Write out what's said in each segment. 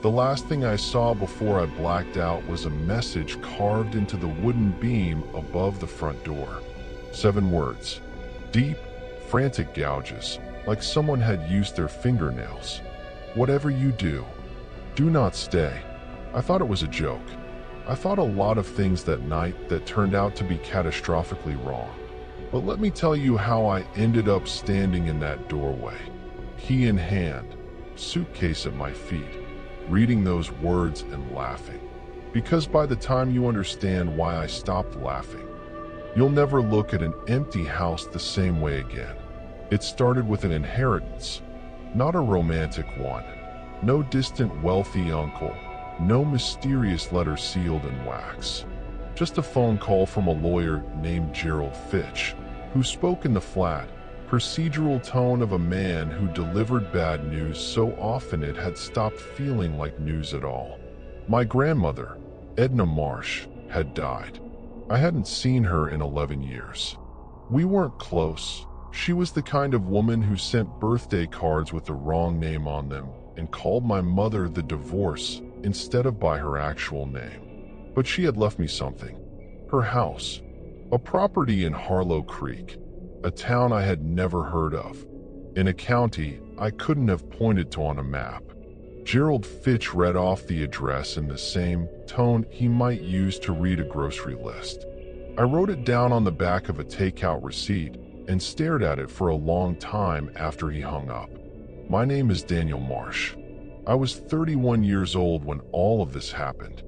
The last thing I saw before I blacked out was a message carved into the wooden beam above the front door. 7 words. Deep, frantic gouges, like someone had used their fingernails. Whatever you do, do not stay. I thought it was a joke. I thought a lot of things that night that turned out to be catastrophically wrong. But let me tell you how I ended up standing in that doorway, key in hand, suitcase at my feet, reading those words and laughing. Because by the time you understand why I stopped laughing, you'll never look at an empty house the same way again. It started with an inheritance, not a romantic one. No distant wealthy uncle, no mysterious letter sealed in wax. Just a phone call from a lawyer named Gerald Fitch, who spoke in the flat, procedural tone of a man who delivered bad news so often it had stopped feeling like news at all. My grandmother, Edna Marsh, had died. I hadn't seen her in 11 years. We weren't close. She was the kind of woman who sent birthday cards with the wrong name on them and called my mother the divorce instead of by her actual name. But she had left me something. Her house. A property in Harlow Creek, a town I had never heard of, in a county I couldn't have pointed to on a map. Gerald Fitch read off the address in the same tone he might use to read a grocery list. I wrote it down on the back of a takeout receipt and stared at it for a long time after he hung up. My name is Daniel Marsh. I was 31 years old when all of this happened.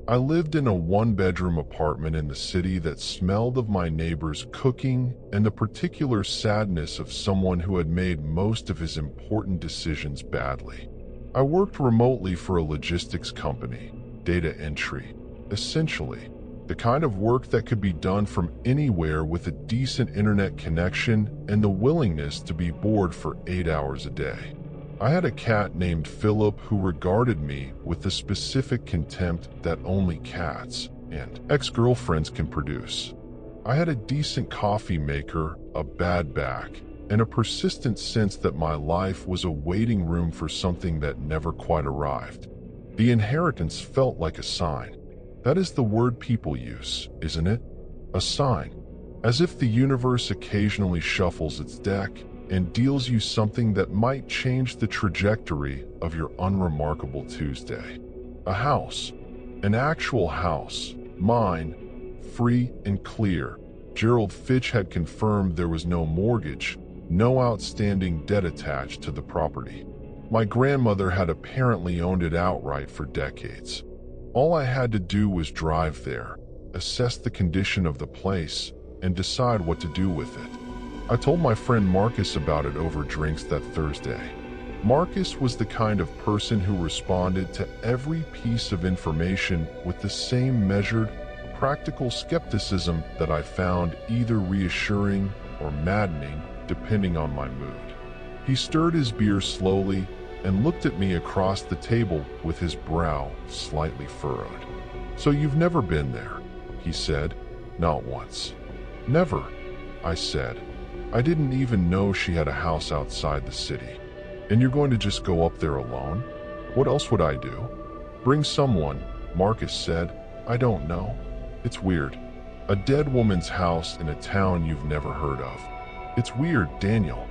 I lived in a 1-bedroom apartment in the city that smelled of my neighbors cooking and the particular sadness of someone who had made most of his important decisions badly. I worked remotely for a logistics company, data entry, essentially the kind of work that could be done from anywhere with a decent internet connection and the willingness to be bored for 8 hours a day. I had a cat named Philip who regarded me with the specific contempt that only cats and ex-girlfriends can produce. I had a decent coffee maker, a bad back, and a persistent sense that my life was a waiting room for something that never quite arrived. The inheritance felt like a sign. That is the word people use, isn't it? A sign. As if the universe occasionally shuffles its deck and deals you something that might change the trajectory of your unremarkable Tuesday. A house. An actual house. Mine. Free and clear. Gerald Fitch had confirmed there was no mortgage, no outstanding debt attached to the property. My grandmother had apparently owned it outright for decades. All I had to do was drive there, assess the condition of the place, and decide what to do with it. I told my friend Marcus about it over drinks that Thursday. Marcus was the kind of person who responded to every piece of information with the same measured, practical skepticism that I found either reassuring or maddening depending on my mood. He stirred his beer slowly and looked at me across the table with his brow slightly furrowed. "So you've never been there," he said. "Not once." "Never," I said. I didn't even know she had a house outside the city. "And you're going to just go up there alone? What else would I do?" "Bring someone," Marcus said. "I don't know. It's weird. A dead woman's house in a town you've never heard of. It's weird, Daniel."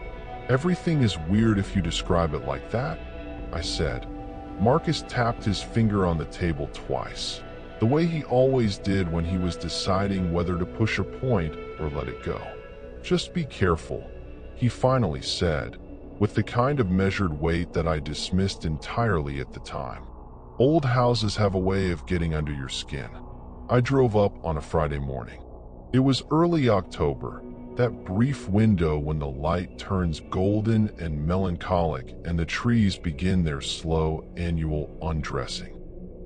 "Everything is weird if you describe it like that," I said. Marcus tapped his finger on the table twice, the way he always did when he was deciding whether to push a point or let it go. "Just be careful," he finally said, with the kind of measured weight that I dismissed entirely at the time. Old houses have a way of getting under your skin. I drove up on a Friday morning. It was early October, that brief window when the light turns golden and melancholic and the trees begin their slow annual undressing.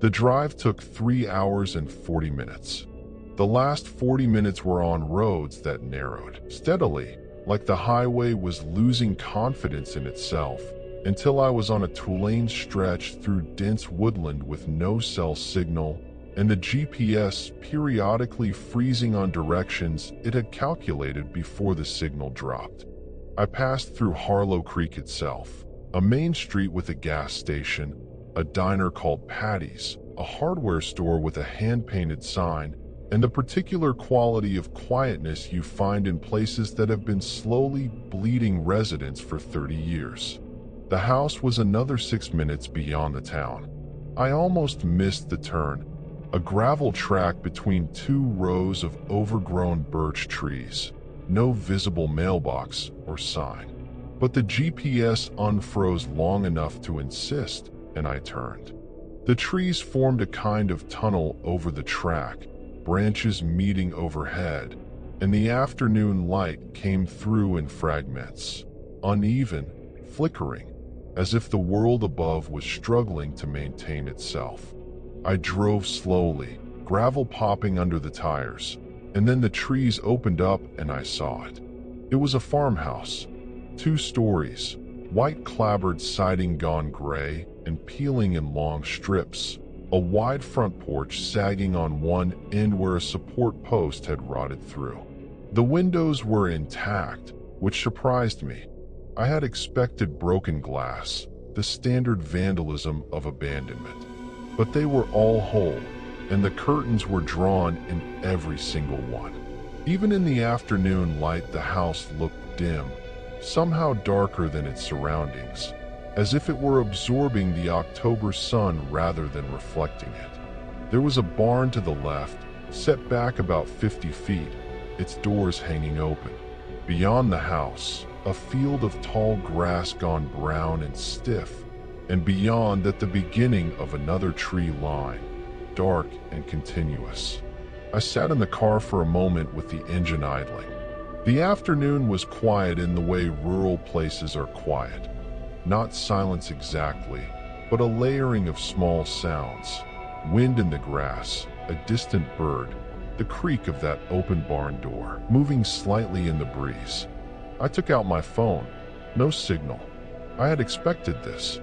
The drive took 3 hours and 40 minutes. The last 40 minutes were on roads that narrowed steadily, like the highway was losing confidence in itself, until I was on a 2-lane stretch through dense woodland with no cell signal, and the GPS periodically freezing on directions it had calculated before the signal dropped. I passed through Harlow Creek itself, a main street with a gas station, a diner called Patty's, a hardware store with a hand-painted sign, and the particular quality of quietness you find in places that have been slowly bleeding residents for 30 years. The house was another 6 minutes beyond the town. I almost missed the turn, a gravel track between 2 rows of overgrown birch trees. No visible mailbox or sign. But the GPS unfroze long enough to insist, and I turned. The trees formed a kind of tunnel over the track, branches meeting overhead, and the afternoon light came through in fragments, uneven, flickering, as if the world above was struggling to maintain itself. I drove slowly, gravel popping under the tires, and then the trees opened up and I saw it. It was a farmhouse, 2 stories, white clapboard siding gone gray and peeling in long strips, a wide front porch sagging on one end where a support post had rotted through. The windows were intact, which surprised me. I had expected broken glass, the standard vandalism of abandonment. But they were all whole, and the curtains were drawn in every single one. Even in the afternoon light, the house looked dim, somehow darker than its surroundings, as if it were absorbing the October sun rather than reflecting it. There was a barn to the left, set back about 50 feet, its doors hanging open. Beyond the house, a field of tall grass gone brown and stiff, and beyond that the beginning of another tree line, dark and continuous. I sat in the car for a moment with the engine idling. The afternoon was quiet in the way rural places are quiet. Not silence exactly, but a layering of small sounds. Wind in the grass, a distant bird, the creak of that open barn door, moving slightly in the breeze. I took out my phone. No signal. I had expected this.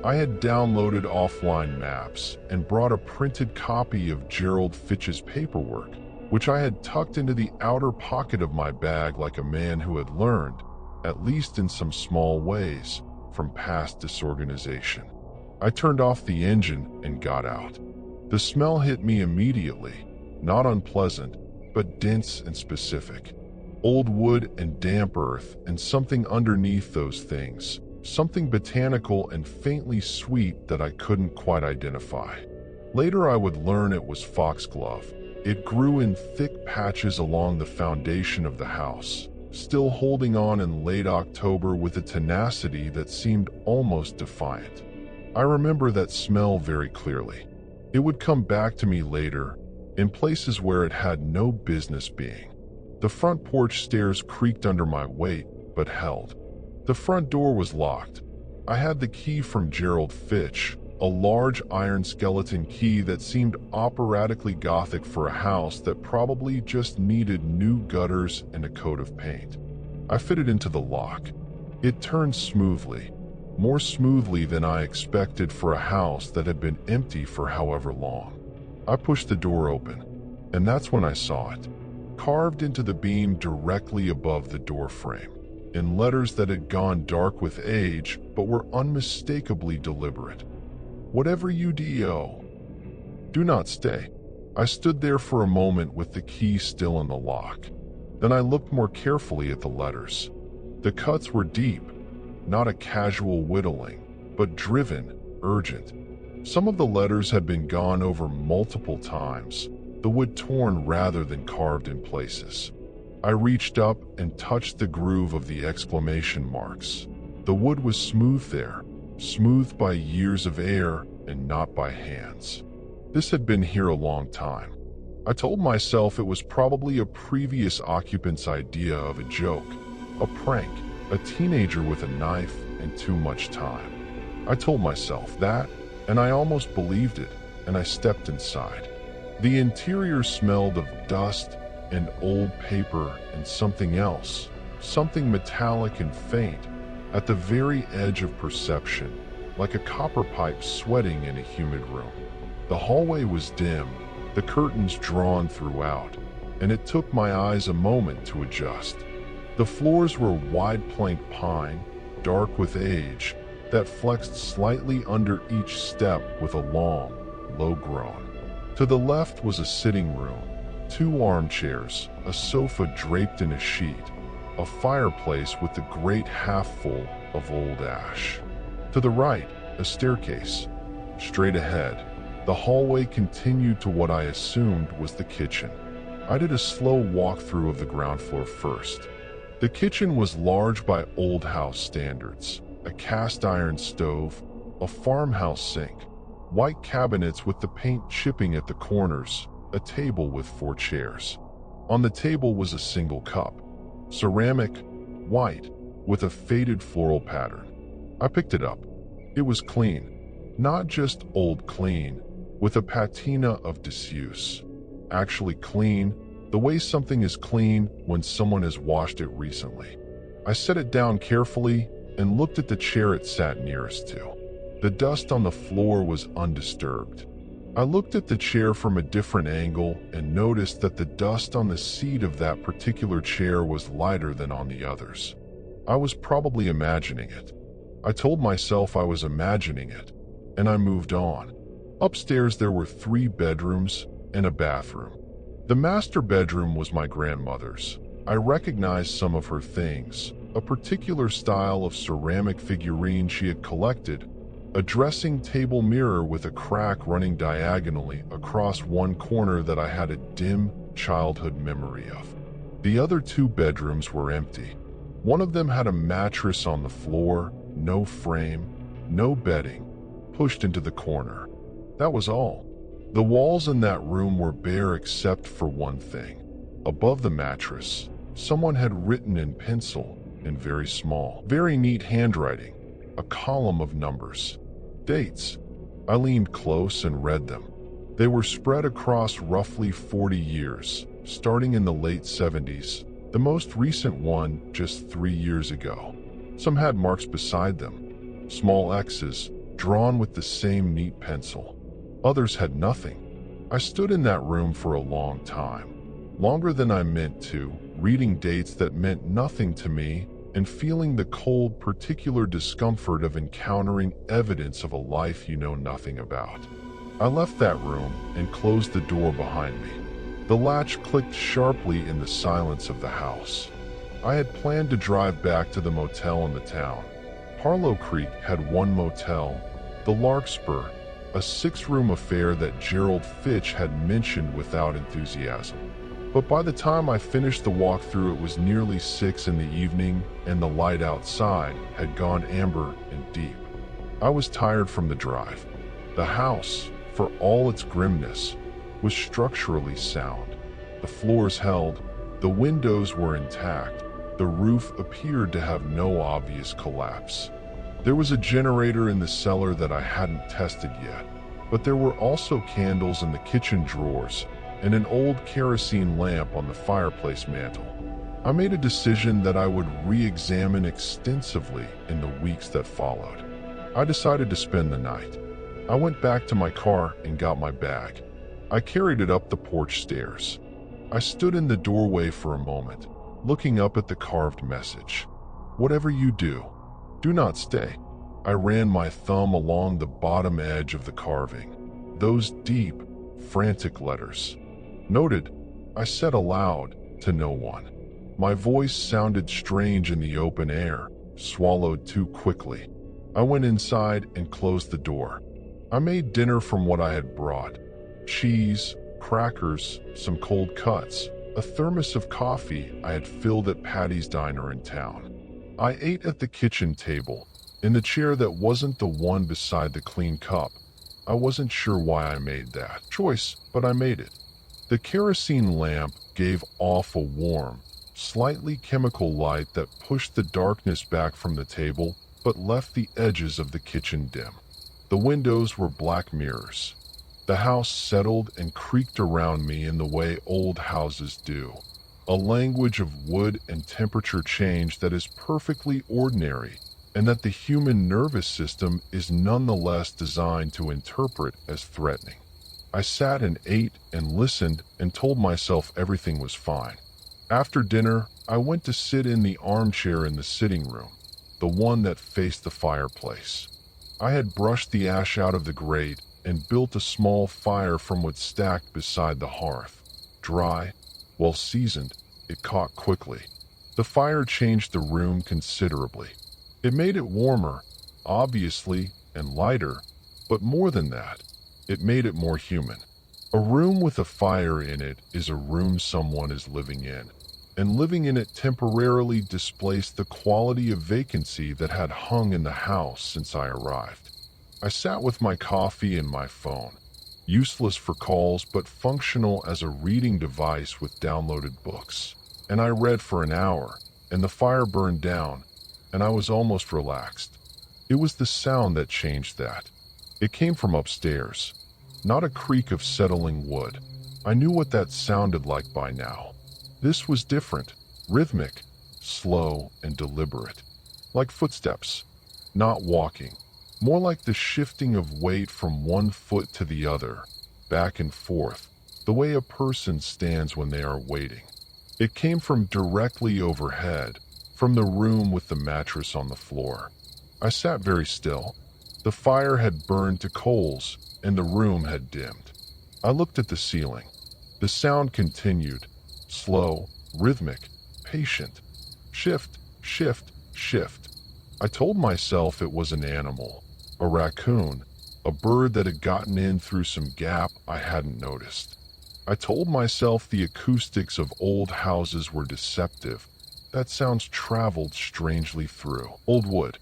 I had downloaded offline maps and brought a printed copy of Gerald Fitch's paperwork, which I had tucked into the outer pocket of my bag like a man who had learned, at least in some small ways, from past disorganization. I turned off the engine and got out. The smell hit me immediately, not unpleasant, but dense and specific. Old wood and damp earth, and something underneath those things, something botanical and faintly sweet that I couldn't quite identify. Later I would learn it was foxglove. It grew in thick patches along the foundation of the house, still holding on in late October with a tenacity that seemed almost defiant. I remember that smell very clearly. It would come back to me later, in places where it had no business being. The front porch stairs creaked under my weight, but held. The front door was locked. I had the key from Gerald Fitch, a large iron skeleton key that seemed operatically gothic for a house that probably just needed new gutters and a coat of paint. I fitted into the lock. It turned smoothly, more smoothly than I expected for a house that had been empty for however long. I pushed the door open, and that's when I saw it, carved into the beam directly above the door frame, in letters that had gone dark with age but were unmistakably deliberate. Whatever you do, do not stay. I stood there for a moment with the key still in the lock. Then I looked more carefully at the letters. The cuts were deep, not a casual whittling, but driven, urgent. Some of the letters had been gone over multiple times, the wood torn rather than carved in places. I reached up and touched the groove of the exclamation marks. The wood was smooth there, smoothed by years of air and not by hands. This had been here a long time. I told myself it was probably a previous occupant's idea of a joke, a prank, a teenager with a knife and too much time. I told myself that, and I almost believed it, and I stepped inside. The interior smelled of dust and old paper and something else, something metallic and faint, at the very edge of perception, like a copper pipe sweating in a humid room. The hallway was dim, the curtains drawn throughout, and it took my eyes a moment to adjust. The floors were wide plank pine, dark with age, that flexed slightly under each step with a long, low groan. To the left was a sitting room, 2 armchairs, a sofa draped in a sheet, a fireplace with the grate half full of old ash. To the right, a staircase. Straight ahead, the hallway continued to what I assumed was the kitchen. I did a slow walkthrough of the ground floor first. The kitchen was large by old house standards. A cast iron stove, a farmhouse sink, white cabinets with the paint chipping at the corners, a table with 4 chairs. On the table was a single cup, ceramic, white, with a faded floral pattern. I picked it up. It was clean, not just old clean, with a patina of disuse. Actually clean, the way something is clean when someone has washed it recently. I set it down carefully and looked at the chair it sat nearest to. The dust on the floor was undisturbed. I looked at the chair from a different angle and noticed that the dust on the seat of that particular chair was lighter than on the others. I was probably imagining it. I told myself I was imagining it, and I moved on. Upstairs there were 3 bedrooms and a bathroom. The master bedroom was my grandmother's. I recognized some of her things, a particular style of ceramic figurine she had collected, a dressing table mirror with a crack running diagonally across one corner that I had a dim childhood memory of. The other 2 bedrooms were empty. One of them had a mattress on the floor, no frame, no bedding, pushed into the corner. That was all. The walls in that room were bare except for one thing. Above the mattress, someone had written in pencil, in very small, very neat handwriting, a column of numbers. Dates. I leaned close and read them. They were spread across roughly 40 years, starting in the late 70s, the most recent one just 3 years ago. Some had marks beside them, small X's, drawn with the same neat pencil. Others had nothing. I stood in that room for a long time, longer than I meant to, reading dates that meant nothing to me and feeling the cold, particular discomfort of encountering evidence of a life you know nothing about. I left that room and closed the door behind me. The latch clicked sharply in the silence of the house. I had planned to drive back to the motel in the town. Harlow Creek had one motel, the Larkspur, a 6-room affair that Gerald Fitch had mentioned without enthusiasm. But by the time I finished the walkthrough, it was nearly 6 in the evening, and the light outside had gone amber and deep. I was tired from the drive. The house, for all its grimness, was structurally sound. The floors held, the windows were intact, the roof appeared to have no obvious collapse. There was a generator in the cellar that I hadn't tested yet, but there were also candles in the kitchen drawers and an old kerosene lamp on the fireplace mantel. I made a decision that I would re-examine extensively in the weeks that followed. I decided to spend the night. I went back to my car and got my bag. I carried it up the porch stairs. I stood in the doorway for a moment, looking up at the carved message. "Whatever you do, do not stay." I ran my thumb along the bottom edge of the carving. Those deep, frantic letters. "Noted," I said aloud, to no one. My voice sounded strange in the open air, swallowed too quickly. I went inside and closed the door. I made dinner from what I had brought. Cheese, crackers, some cold cuts, a thermos of coffee I had filled at Patty's Diner in town. I ate at the kitchen table, in the chair that wasn't the one beside the clean cup. I wasn't sure why I made that choice, but I made it. The kerosene lamp gave off a warm, slightly chemical light that pushed the darkness back from the table, but left the edges of the kitchen dim. The windows were black mirrors. The house settled and creaked around me in the way old houses do, a language of wood and temperature change that is perfectly ordinary, and that the human nervous system is nonetheless designed to interpret as threatening. I sat and ate and listened and told myself everything was fine. After dinner, I went to sit in the armchair in the sitting room. the one that faced the fireplace. I had brushed the ash out of the grate and built a small fire from wood stacked beside the hearth. Dry, well seasoned, it caught quickly. The fire changed the room considerably. It made it warmer, obviously, and lighter, but more than that, it made it more human. A room with a fire in it is a room someone is living in, and living in it temporarily displaced the quality of vacancy that had hung in the house since I arrived. I sat with my coffee and my phone, useless for calls but functional as a reading device with downloaded books. And I read for an hour, and the fire burned down, and I was almost relaxed. It was the sound that changed that. It came from upstairs, not a creak of settling wood. I knew what that sounded like by now. This was different, rhythmic, slow, and deliberate. Like footsteps, not walking. More like the shifting of weight from one foot to the other, back and forth, the way a person stands when they are waiting. It came from directly overhead, from the room with the mattress on the floor. I sat very still. The fire had burned to coals, and the room had dimmed. I looked at the ceiling. The sound continued, slow, rhythmic, patient. Shift, shift, shift. I told myself it was an animal, a raccoon, a bird that had gotten in through some gap I hadn't noticed. I told myself the acoustics of old houses were deceptive. That sounds traveled strangely through old wood.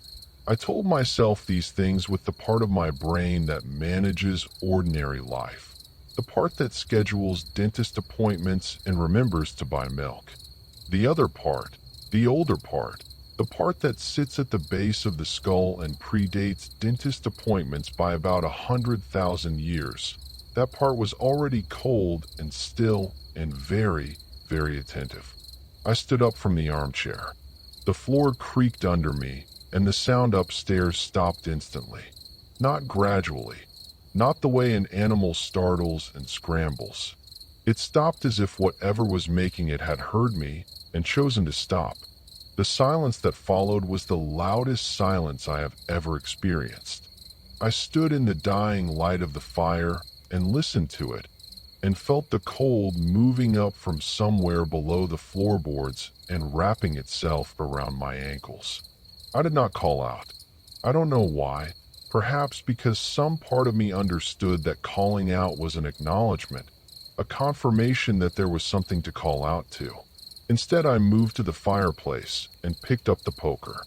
I told myself these things with the part of my brain that manages ordinary life, the part that schedules dentist appointments and remembers to buy milk. The other part, the older part, the part that sits at the base of the skull and predates dentist appointments by about 100,000 years. That part was already cold and still and very, very attentive. I stood up from the armchair. The floor creaked under me, and the sound upstairs stopped instantly. Not gradually, not the way an animal startles and scrambles. It stopped as if whatever was making it had heard me and chosen to stop. The silence that followed was the loudest silence I have ever experienced. I stood in the dying light of the fire and listened to it, and felt the cold moving up from somewhere below the floorboards and wrapping itself around my ankles. I did not call out. I don't know why. Perhaps because some part of me understood that calling out was an acknowledgement, a confirmation that there was something to call out to. Instead, I moved to the fireplace and picked up the poker.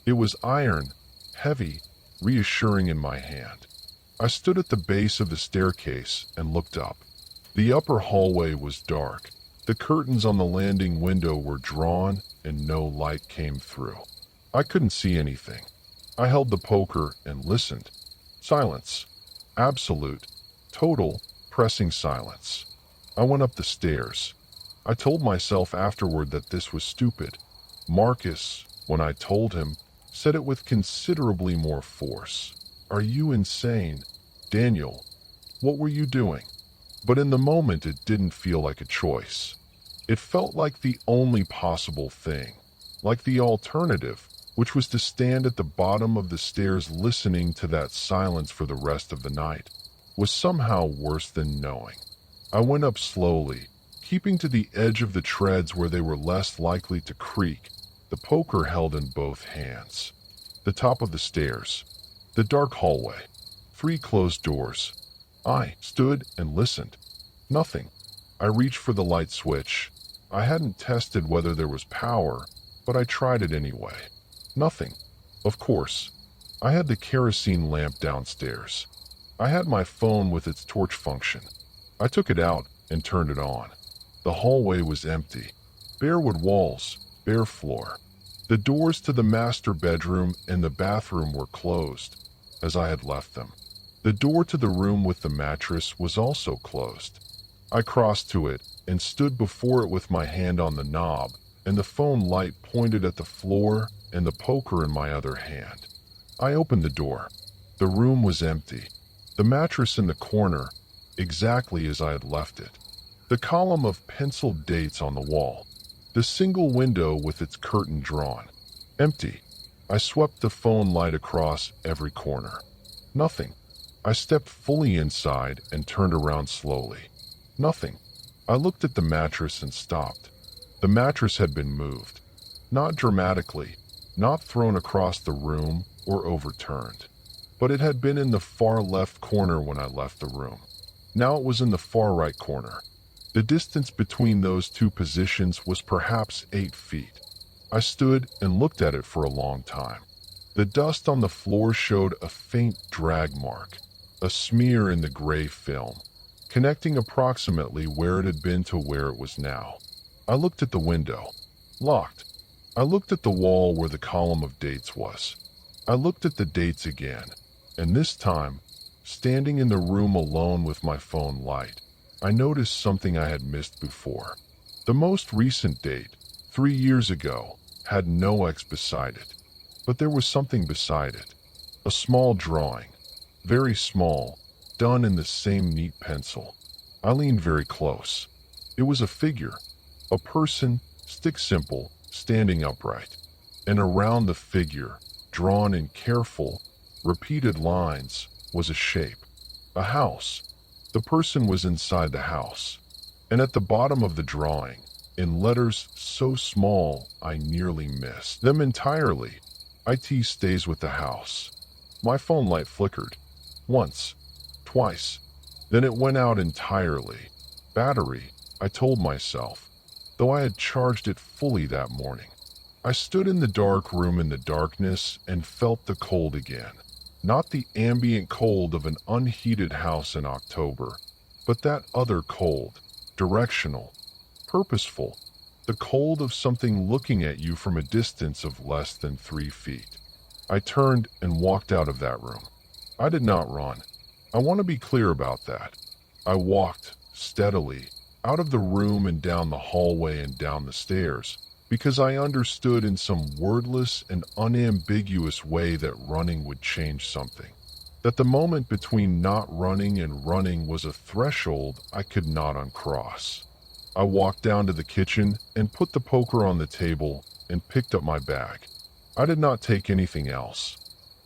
It was iron, heavy, reassuring in my hand. I stood at the base of the staircase and looked up. The upper hallway was dark. The curtains on the landing window were drawn and no light came through. I couldn't see anything. I held the poker and listened. Silence. Absolute, total, pressing silence. I went up the stairs. I told myself afterward that this was stupid. Marcus, when I told him, said it with considerably more force. Are you insane? Daniel, what were you doing? But in the moment it didn't feel like a choice. It felt like the only possible thing, like the alternative, which was to stand at the bottom of the stairs listening to that silence for the rest of the night, was somehow worse than knowing. I went up slowly, keeping to the edge of the treads where they were less likely to creak, the poker held in both hands. The top of the stairs, the dark hallway, 3 closed doors. I stood and listened. Nothing. I reached for the light switch. I hadn't tested whether there was power, but I tried it anyway. Nothing. Of course. I had the kerosene lamp downstairs. I had my phone with its torch function. I took it out and turned it on. The hallway was empty. Bare wood walls, bare floor. The doors to the master bedroom and the bathroom were closed, as I had left them. The door to the room with the mattress was also closed. I crossed to it and stood before it with my hand on the knob, and the phone light pointed at the floor and the poker in my other hand. I opened the door. The room was empty. The mattress in the corner, exactly as I had left it. The column of penciled dates on the wall. The single window with its curtain drawn. Empty. I swept the phone light across every corner. Nothing. I stepped fully inside and turned around slowly. Nothing. I looked at the mattress and stopped. The mattress had been moved. Not dramatically, not thrown across the room or overturned. But it had been in the far left corner when I left the room. Now it was in the far right corner. The distance between those two positions was perhaps 8 feet. I stood and looked at it for a long time. The dust on the floor showed a faint drag mark, a smear in the gray film, connecting approximately where it had been to where it was now. I looked at the window. Locked. I looked at the wall where the column of dates was. I looked at the dates again, and this time, standing in the room alone with my phone light, I noticed something I had missed before. The most recent date, 3 years ago, had no X beside it. But there was something beside it. A small drawing. Very small, done in the same neat pencil. I leaned very close. It was a figure. A person, stick simple, standing upright. And around the figure, drawn in careful, repeated lines, was a shape. A house. The person was inside the house. And at the bottom of the drawing, in letters so small I nearly missed them entirely, IT stays with the house. My phone light flickered. Once. Twice. Then it went out entirely. Battery, I told myself, though I had charged it fully that morning. I stood in the dark room in the darkness and felt the cold again. Not the ambient cold of an unheated house in October, but that other cold, directional, purposeful, the cold of something looking at you from a distance of less than 3 feet. I turned and walked out of that room. I did not run. I want to be clear about that. I walked, steadily, out of the room and down the hallway and down the stairs, because I understood in some wordless and unambiguous way that running would change something. That the moment between not running and running was a threshold I could not uncross. I walked down to the kitchen and put the poker on the table and picked up my bag. I did not take anything else.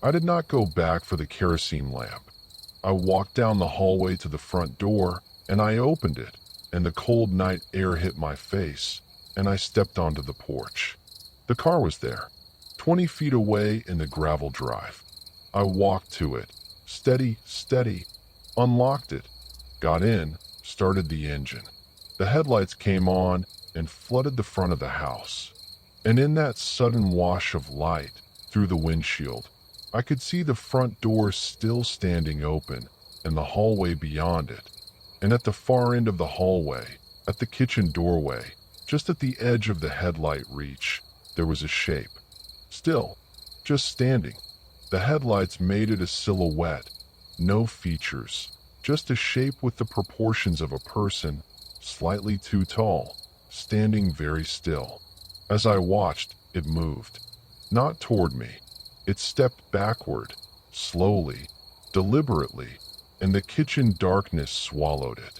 I did not go back for the kerosene lamp. I walked down the hallway to the front door and I opened it, and the cold night air hit my face, and I stepped onto the porch. The car was there, 20 feet away in the gravel drive. I walked to it, steady, unlocked it, got in, started the engine. The headlights came on and flooded the front of the house. And in that sudden wash of light through the windshield, I could see the front door still standing open and the hallway beyond it. And at the far end of the hallway, at the kitchen doorway, just at the edge of the headlight reach, there was a shape. Still, just standing. The headlights made it a silhouette. No features, just a shape with the proportions of a person, slightly too tall, standing very still. As I watched, it moved. Not toward me. It stepped backward, slowly, deliberately, and the kitchen darkness swallowed it.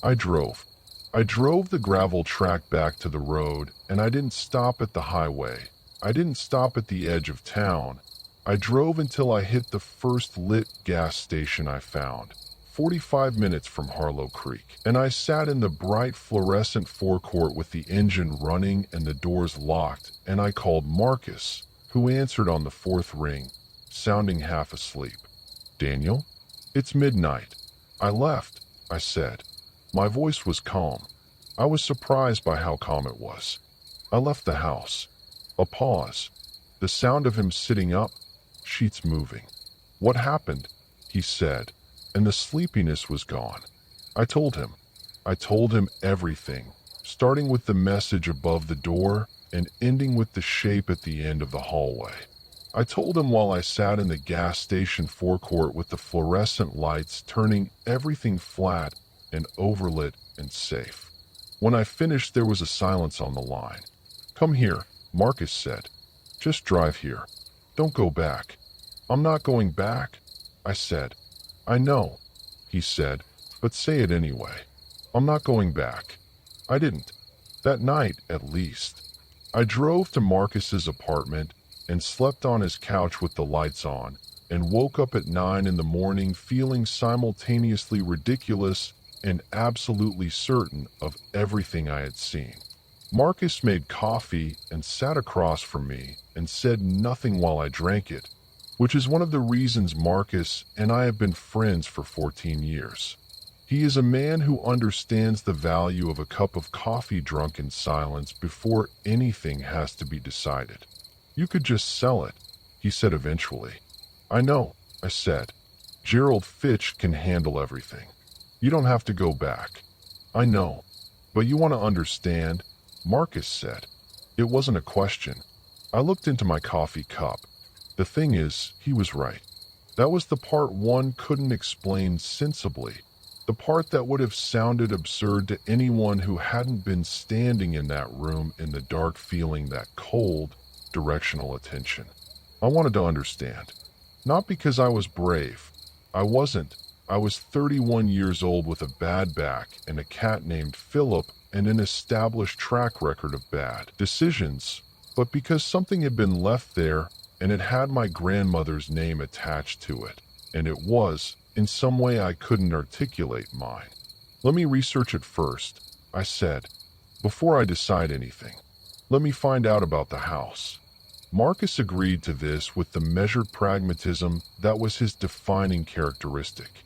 I drove. I drove the gravel track back to the road, and I didn't stop at the highway. I didn't stop at the edge of town. I drove until I hit the first lit gas station I found, 45 minutes from Harlow Creek, and I sat in the bright fluorescent forecourt with the engine running and the doors locked, and I called Marcus, who answered on the 4th ring, sounding half asleep. "Daniel? It's midnight." "I left," I said. My voice was calm. I was surprised by how calm it was. "I left the house." A pause. The sound of him sitting up, sheets moving. "What happened?" he said, and the sleepiness was gone. I told him. I told him everything, starting with the message above the door and ending with the shape at the end of the hallway. I told him while I sat in the gas station forecourt with the fluorescent lights turning everything flat and overlit and safe. When I finished, there was a silence on the line. "Come here," Marcus said. "Just drive here. Don't go back." "I'm not going back," I said. "I know," he said, "but say it anyway. I'm not going back." I didn't. That night, at least. I drove to Marcus's apartment, and slept on his couch with the lights on, and woke up at 9 in the morning feeling simultaneously ridiculous and absolutely certain of everything I had seen. Marcus made coffee and sat across from me and said nothing while I drank it, which is one of the reasons Marcus and I have been friends for 14 years. He is a man who understands the value of a cup of coffee drunk in silence before anything has to be decided. "You could just sell it," he said eventually. "I know," I said. "Gerald Fitch can handle everything. You don't have to go back." "I know. But you want to understand," Marcus said. It wasn't a question. I looked into my coffee cup. The thing is, he was right. That was the part one couldn't explain sensibly. The part that would have sounded absurd to anyone who hadn't been standing in that room in the dark, feeling that cold, directional attention. I wanted to understand. Not because I was brave. I wasn't. I was 31 years old with a bad back and a cat named Philip and an established track record of bad decisions, but because something had been left there and it had my grandmother's name attached to it, and it was, in some way I couldn't articulate, mine. "Let me research it first," I said, "before I decide anything. Let me find out about the house." Marcus agreed to this with the measured pragmatism that was his defining characteristic.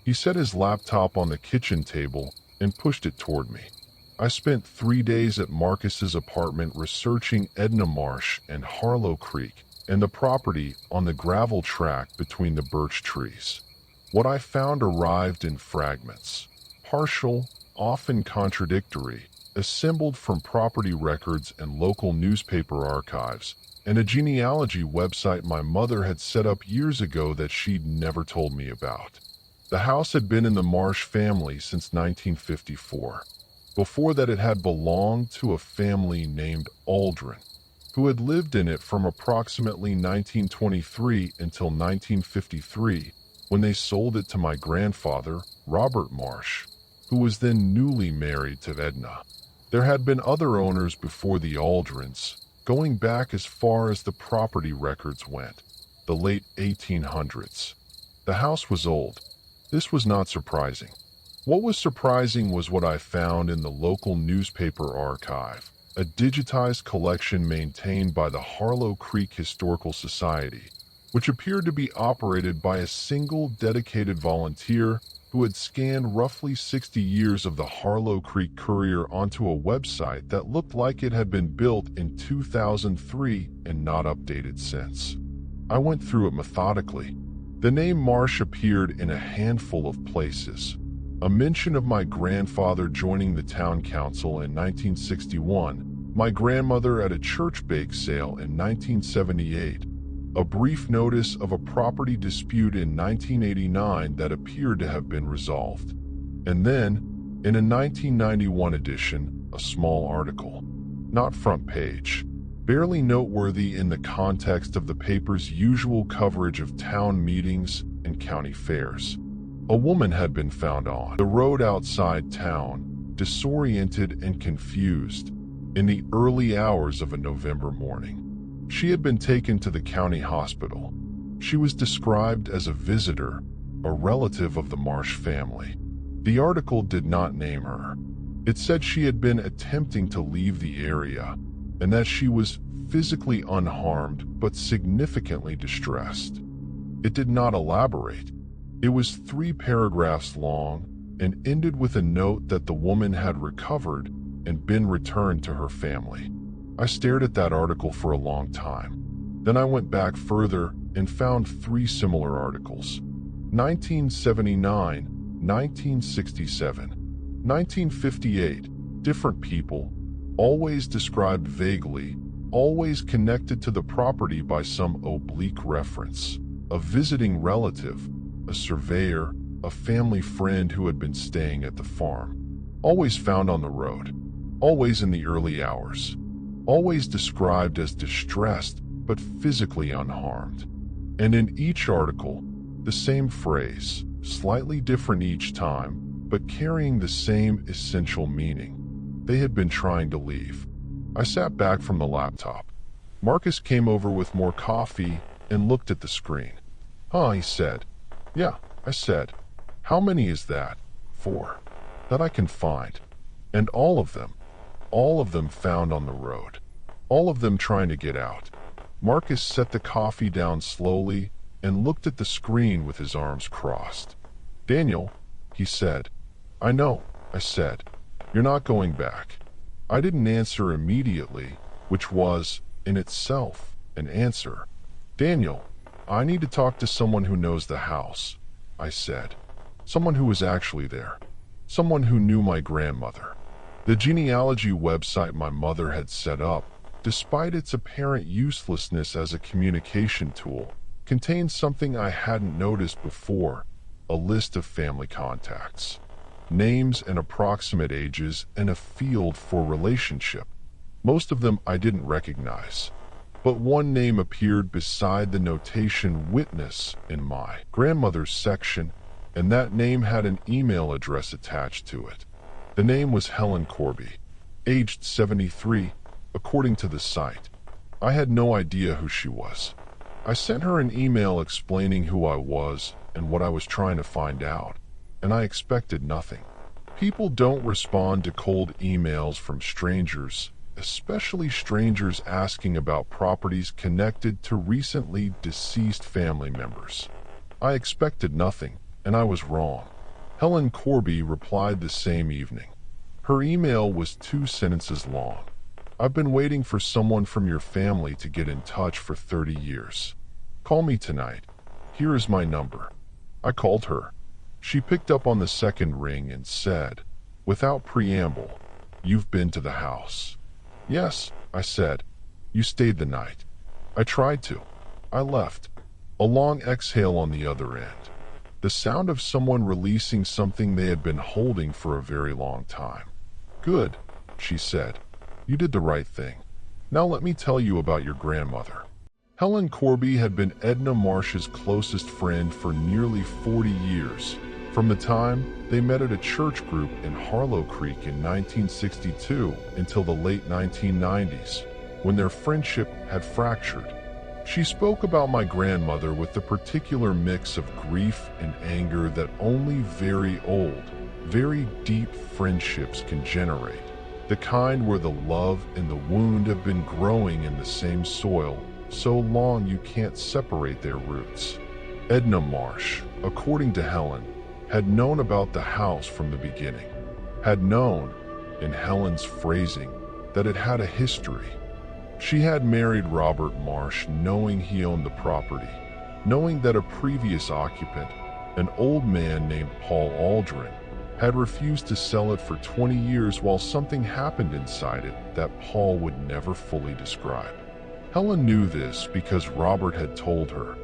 He set his laptop on the kitchen table and pushed it toward me. I spent 3 days at Marcus's apartment researching Edna Marsh and Harlow Creek and the property on the gravel track between the birch trees. What I found arrived in fragments, partial, often contradictory, assembled from property records and local newspaper archives, and a genealogy website my mother had set up years ago that she'd never told me about. The house had been in the Marsh family since 1954. Before that, it had belonged to a family named Aldrin, who had lived in it from approximately 1923 until 1953, when they sold it to my grandfather, Robert Marsh, who was then newly married to Edna. There had been other owners before the Aldrins, going back as far as the property records went, the late 1800s. The house was old. This was not surprising. What was surprising was what I found in the local newspaper archive, a digitized collection maintained by the Harlow Creek Historical Society, which appeared to be operated by a single dedicated volunteer who had scanned roughly 60 years of the Harlow Creek Courier onto a website that looked like it had been built in 2003 and not updated since. I went through it methodically. The name Marsh appeared in a handful of places. A mention of my grandfather joining the town council in 1961, my grandmother at a church bake sale in 1978, a brief notice of a property dispute in 1989 that appeared to have been resolved. And then, in a 1991 edition, a small article. Not front page. Barely noteworthy in the context of the paper's usual coverage of town meetings and county fairs. A woman had been found on the road outside town, disoriented and confused, in the early hours of a November morning. She had been taken to the county hospital. She was described as a visitor, a relative of the Marsh family. The article did not name her. It said she had been attempting to leave the area, and that she was physically unharmed but significantly distressed. It did not elaborate. It was 3 paragraphs long and ended with a note that the woman had recovered and been returned to her family. I stared at that article for a long time. Then I went back further and found 3 similar articles. 1979, 1967, 1958, different people, always described vaguely, always connected to the property by some oblique reference. A visiting relative, a surveyor, a family friend who had been staying at the farm. Always found on the road. Always in the early hours. Always described as distressed but physically unharmed. And in each article, the same phrase, slightly different each time, but carrying the same essential meaning. They had been trying to leave. I sat back from the laptop. Marcus came over with more coffee and looked at the screen. Huh, he said. Yeah, I said. How many is that? 4. That I can find. And all of them found on the road. All of them trying to get out. Marcus set the coffee down slowly and looked at the screen with his arms crossed. Daniel, he said. I know, I said. You're not going back. I didn't answer immediately, which was, in itself, an answer. Daniel, I need to talk to someone who knows the house, I said. Someone who was actually there. Someone who knew my grandmother. The genealogy website my mother had set up, despite its apparent uselessness as a communication tool, contained something I hadn't noticed before, a list of family contacts. Names and approximate ages and a field for relationship. Most of them I didn't recognize, but one name appeared beside the notation witness in my grandmother's section, and that name had an email address attached to it. The name was Helen Corby, aged 73, according to the site. I had no idea who she was. I sent her an email explaining who I was and what I was trying to find out, and I expected nothing. People don't respond to cold emails from strangers, especially strangers asking about properties connected to recently deceased family members. I expected nothing, and I was wrong. Helen Corby replied the same evening. Her email was 2 sentences long. I've been waiting for someone from your family to get in touch for 30 years. Call me tonight. Here is my number. I called her. She picked up on the second ring and said, without preamble, "You've been to the house." "Yes," I said. "You stayed the night." I tried to. I left. A long exhale on the other end. The sound of someone releasing something they had been holding for a very long time. "Good," she said. "You did the right thing. Now let me tell you about your grandmother." Helen Corby had been Edna Marsh's closest friend for nearly 40 years, from the time they met at a church group in Harlow Creek in 1962 until the late 1990s, when their friendship had fractured. She spoke about my grandmother with the particular mix of grief and anger that only very old, very deep friendships can generate, the kind where the love and the wound have been growing in the same soil so long you can't separate their roots. Edna Marsh, according to Helen, had known about the house from the beginning, had known, in Helen's phrasing, that it had a history. She had married Robert Marsh knowing he owned the property, knowing that a previous occupant, an old man named Paul Aldrin, had refused to sell it for 20 years while something happened inside it that Paul would never fully describe. Helen knew this because Robert had told her,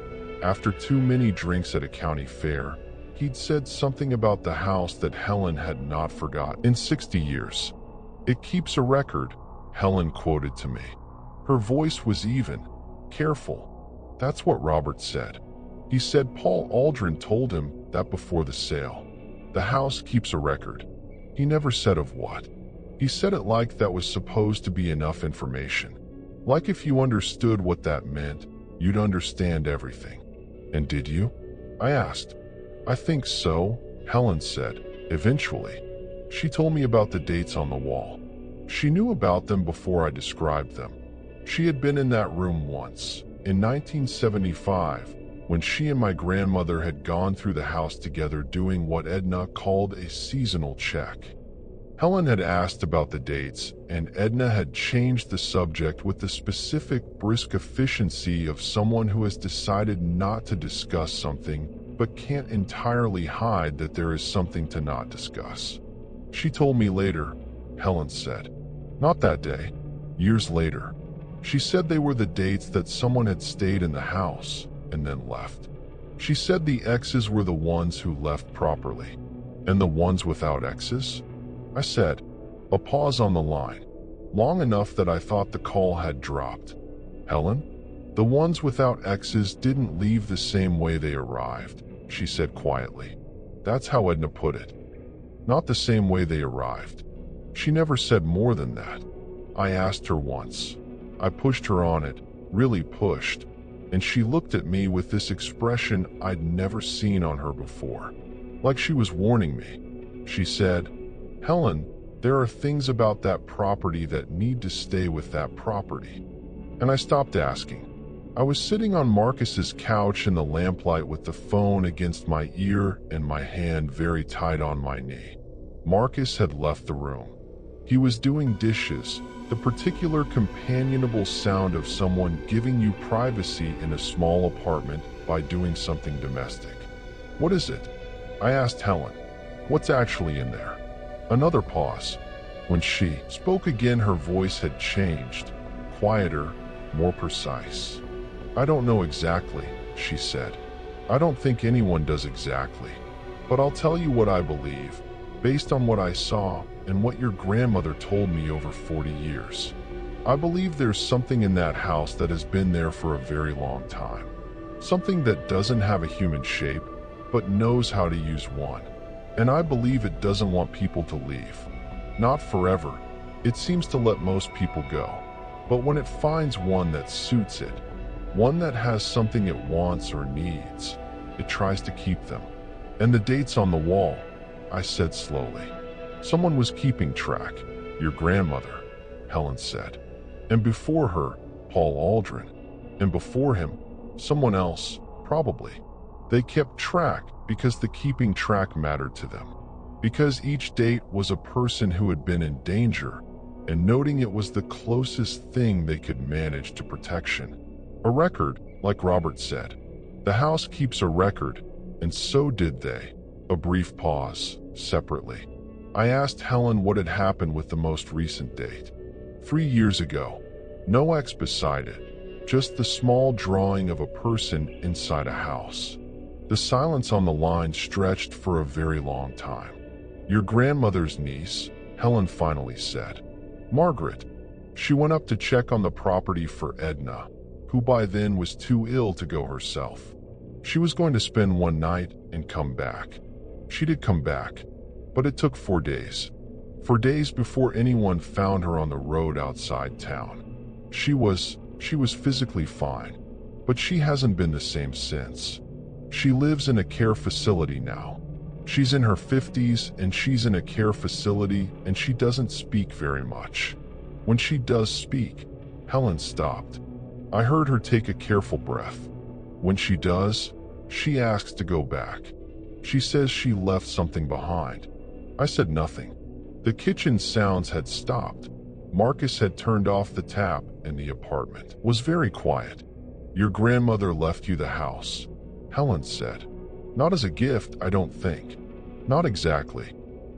after too many drinks at a county fair, he'd said something about the house that Helen had not forgotten in 60 years. "It keeps a record," Helen quoted to me. Her voice was even, careful. That's what Robert said. He said Paul Aldrin told him that before the sale. The house keeps a record. He never said of what. He said it like that was supposed to be enough information. Like if you understood what that meant, you'd understand everything. And did you? I asked. I think so, Helen said, eventually. She told me about the dates on the wall. She knew about them before I described them. She had been in that room once, in 1975, when she and my grandmother had gone through the house together doing what Edna called a seasonal check. Helen had asked about the dates, and Edna had changed the subject with the specific brisk efficiency of someone who has decided not to discuss something but can't entirely hide that there is something to not discuss. She told me later, Helen said. Not that day. Years later. She said they were the dates that someone had stayed in the house and then left. She said the X's were the ones who left properly. And the ones without X's? I said, a pause on the line, long enough that I thought the call had dropped. Helen? The ones without X's didn't leave the same way they arrived, she said quietly. That's how Edna put it. Not the same way they arrived. She never said more than that. I asked her once, I pushed her on it, really pushed, and she looked at me with this expression I'd never seen on her before, like she was warning me. She said, "Helen, there are things about that property that need to stay with that property." And I stopped asking. I was sitting on Marcus's couch in the lamplight with the phone against my ear and my hand very tight on my knee. Marcus had left the room. He was doing dishes, the particular companionable sound of someone giving you privacy in a small apartment by doing something domestic. "What is it?" I asked Helen. "What's actually in there?" Another pause. When she spoke again, her voice had changed, quieter, more precise. "I don't know exactly," she said. "I don't think anyone does exactly. But I'll tell you what I believe, based on what I saw and what your grandmother told me over 40 years. I believe there's something in that house that has been there for a very long time. Something that doesn't have a human shape, but knows how to use one. And I believe it doesn't want people to leave. Not forever. It seems to let most people go. But when it finds one that suits it, one that has something it wants or needs, it tries to keep them." "And the dates on the wall," I said slowly. "Someone was keeping track." "Your grandmother," Helen said. "And before her, Paul Aldrin. And before him, someone else, probably. They kept track because the keeping track mattered to them. Because each date was a person who had been in danger, and noting it was the closest thing they could manage to protection. A record, like Robert said. The house keeps a record, and so did they." A brief pause, separately. I asked Helen what had happened with the most recent date. 3 years ago. No X beside it, just the small drawing of a person inside a house. The silence on the line stretched for a very long time. "Your grandmother's niece," Helen finally said. "Margaret. She went up to check on the property for Edna, who by then was too ill to go herself. She was going to spend one night and come back. She did come back, but it took 4 days. 4 days before anyone found her on the road outside town. She was physically fine, but she hasn't been the same since. She lives in a care facility now. She's in her 50s and she's in a care facility and she doesn't speak very much. When she does speak," Helen stopped. I heard her take a careful breath. "When she does, she asks to go back. She says she left something behind." I said nothing. The kitchen sounds had stopped. Marcus had turned off the tap and the apartment was very quiet. "Your grandmother left you the house," Helen said. "Not as a gift, I don't think. Not exactly.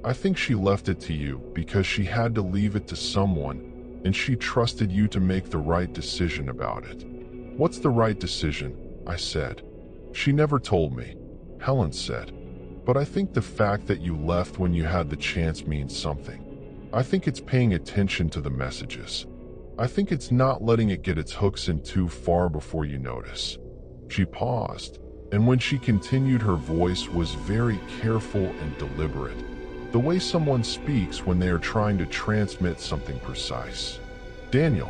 I think she left it to you because she had to leave it to someone, and she trusted you to make the right decision about it." "What's the right decision?" I said. "She never told me," Helen said. "But I think the fact that you left when you had the chance means something. I think it's paying attention to the messages. I think it's not letting it get its hooks in too far before you notice." She paused, and when she continued, her voice was very careful and deliberate, the way someone speaks when they are trying to transmit something precise. "Daniel,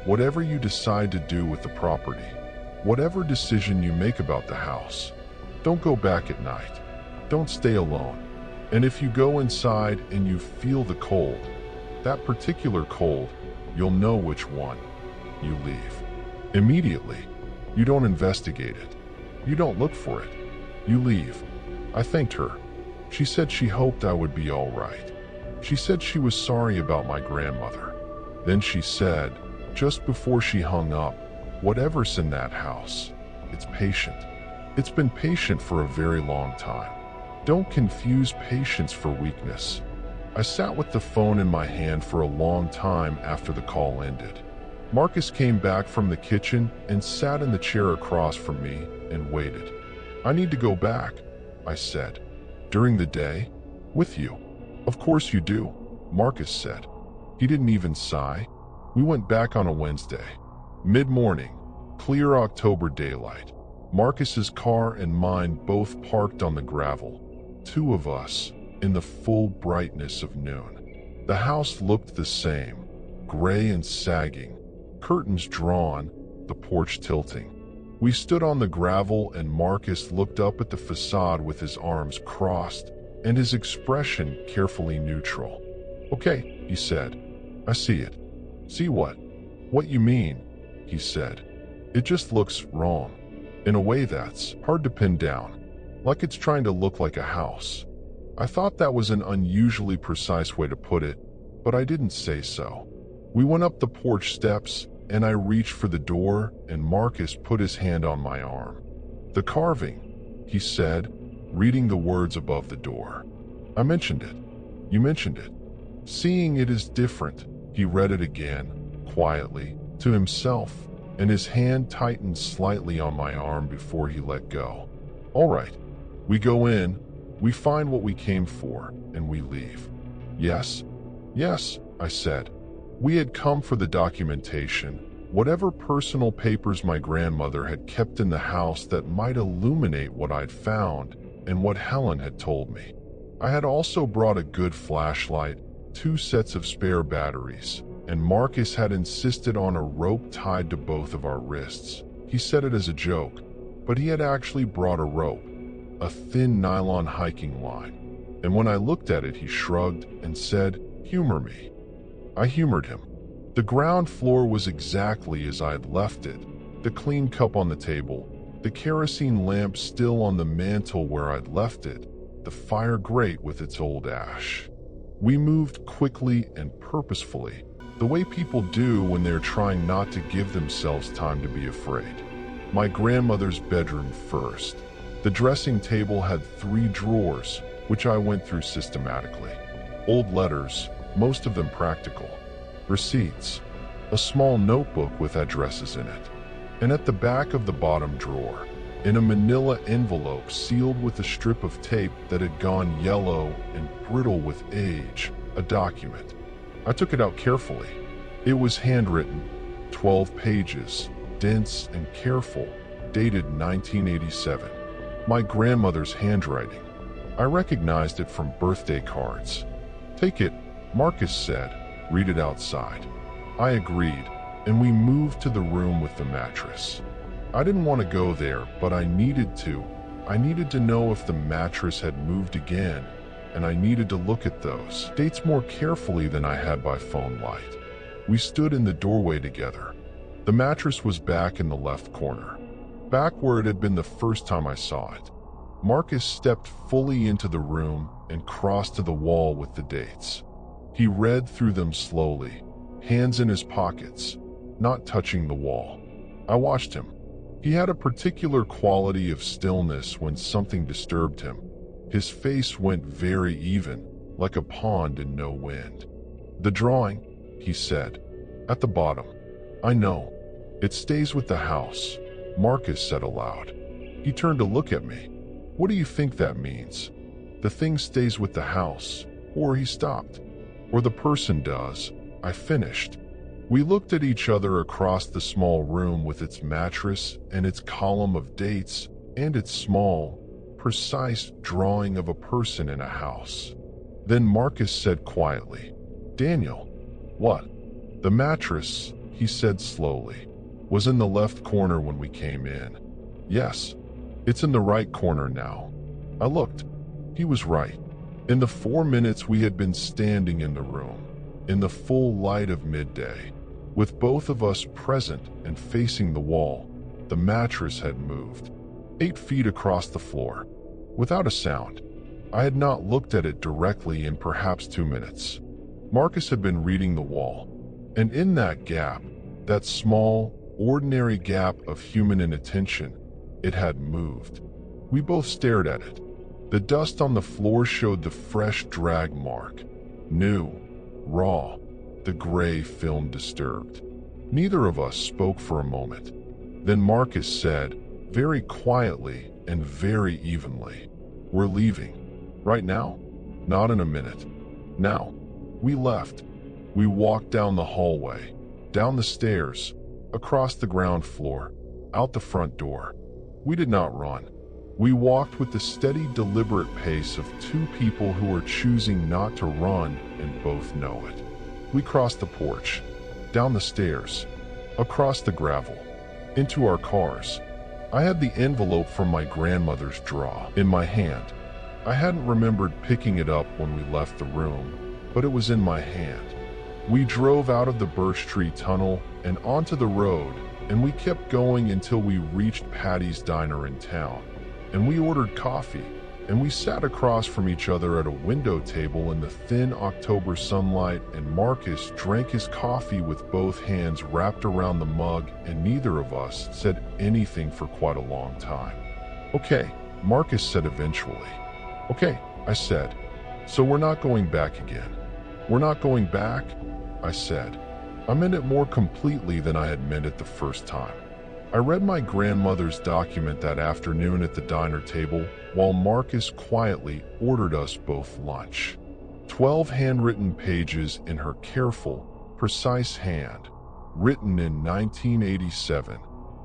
whatever you decide to do with the property, whatever decision you make about the house, don't go back at night. Don't stay alone. And if you go inside and you feel the cold, that particular cold, you'll know which one. You leave. Immediately. You don't investigate it. You don't look for it. You leave." I thanked her. She said she hoped I would be all right. She said she was sorry about my grandmother. Then she said, just before she hung up, "Whatever's in that house, it's patient. It's been patient for a very long time. Don't confuse patience for weakness." I sat with the phone in my hand for a long time after the call ended. Marcus came back from the kitchen and sat in the chair across from me and waited. "I need to go back," I said. "During the day? With you?" "Of course you do," Marcus said. He didn't even sigh. We went back on a Wednesday. Mid-morning, clear October daylight. Marcus's car and mine both parked on the gravel. 2 of us, in the full brightness of noon. The house looked the same, gray and sagging, curtains drawn, the porch tilting. We stood on the gravel and Marcus looked up at the facade with his arms crossed and his expression carefully neutral. "Okay," he said. "I see it." "See what?" "What you mean," he said. "It just looks wrong. In a way that's hard to pin down, like it's trying to look like a house." I thought that was an unusually precise way to put it, but I didn't say so. We went up the porch steps, and I reached for the door, and Marcus put his hand on my arm. "The carving," he said, reading the words above the door. "I mentioned it. You mentioned it. Seeing it is different." He read it again, quietly, to himself, and his hand tightened slightly on my arm before he let go. "All right. We go in, we find what we came for, and we leave." "Yes, yes," I said. We had come for the documentation, whatever personal papers my grandmother had kept in the house that might illuminate what I'd found and what Helen had told me. I had also brought a good flashlight, 2 sets of spare batteries, and Marcus had insisted on a rope tied to both of our wrists. He said it as a joke, but he had actually brought a rope, a thin nylon hiking line. And when I looked at it, he shrugged and said, "Humor me." I humored him. The ground floor was exactly as I had left it, the clean cup on the table, the kerosene lamp still on the mantel where I'd left it, the fire grate with its old ash. We moved quickly and purposefully, the way people do when they're trying not to give themselves time to be afraid. My grandmother's bedroom first. The dressing table had 3 drawers, which I went through systematically. Old letters, most of them practical. Receipts. A small notebook with addresses in it. And at the back of the bottom drawer, in a manila envelope sealed with a strip of tape that had gone yellow and brittle with age, a document. I took it out carefully. It was handwritten, 12 pages, dense and careful, dated 1987. My grandmother's handwriting. I recognized it from birthday cards. "Take it," Marcus said. "Read it outside." I agreed, and we moved to the room with the mattress. I didn't want to go there, but I needed to. I needed to know if the mattress had moved again, and I needed to look at those dates more carefully than I had by phone light. We stood in the doorway together. The mattress was back in the left corner, back where it had been the first time I saw it. Marcus stepped fully into the room and crossed to the wall with the dates. He read through them slowly, hands in his pockets, not touching the wall. I watched him. He had a particular quality of stillness when something disturbed him. His face went very even, like a pond in no wind. "The drawing," he said, "at the bottom. I know. It stays with the house," Marcus said aloud. He turned to look at me. "What do you think that means? The thing stays with the house," or he stopped. "Or the person does," I finished. We looked at each other across the small room with its mattress and its column of dates and its small, precise drawing of a person in a house. Then Marcus said quietly, "Daniel." "What?" "The mattress," he said slowly, "was in the left corner when we came in." "Yes, it's in the right corner now." I looked. He was right. In the 4 minutes we had been standing in the room, in the full light of midday, with both of us present and facing the wall, the mattress had moved, 8 feet across the floor, without a sound. I had not looked at it directly in perhaps 2 minutes. Marcus had been reading the wall, and in that gap, that small, ordinary gap of human inattention, it had moved. We both stared at it. The dust on the floor showed the fresh drag mark, new, raw, the gray film disturbed. Neither of us spoke for a moment. Then Marcus said, very quietly and very evenly, "We're leaving. Right now? Not in a minute. Now." We left. We walked down the hallway, down the stairs, across the ground floor, out the front door. We did not run. We walked with the steady, deliberate pace of 2 people who are choosing not to run and both know it. We crossed the porch, down the stairs, across the gravel, into our cars. I had the envelope from my grandmother's drawer in my hand. I hadn't remembered picking it up when we left the room, but it was in my hand. We drove out of the birch tree tunnel and onto the road, and we kept going until we reached Patty's Diner in town. And we ordered coffee, and we sat across from each other at a window table in the thin October sunlight, and Marcus drank his coffee with both hands wrapped around the mug, and neither of us said anything for quite a long time. "Okay," Marcus said eventually. "Okay," I said. "So we're not going back again." "We're not going back?" I said. I meant it more completely than I had meant it the first time. I read my grandmother's document that afternoon at the diner table while Marcus quietly ordered us both lunch. 12 handwritten pages in her careful, precise hand, written in 1987,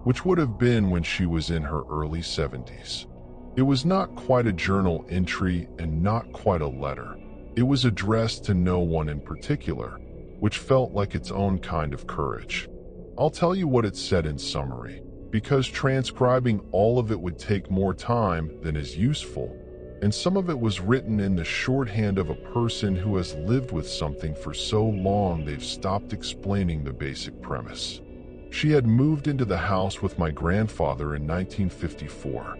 which would have been when she was in her early 70s. It was not quite a journal entry and not quite a letter. It was addressed to no one in particular, which felt like its own kind of courage. I'll tell you what it said in summary, because transcribing all of it would take more time than is useful, and some of it was written in the shorthand of a person who has lived with something for so long they've stopped explaining the basic premise. She had moved into the house with my grandfather in 1954.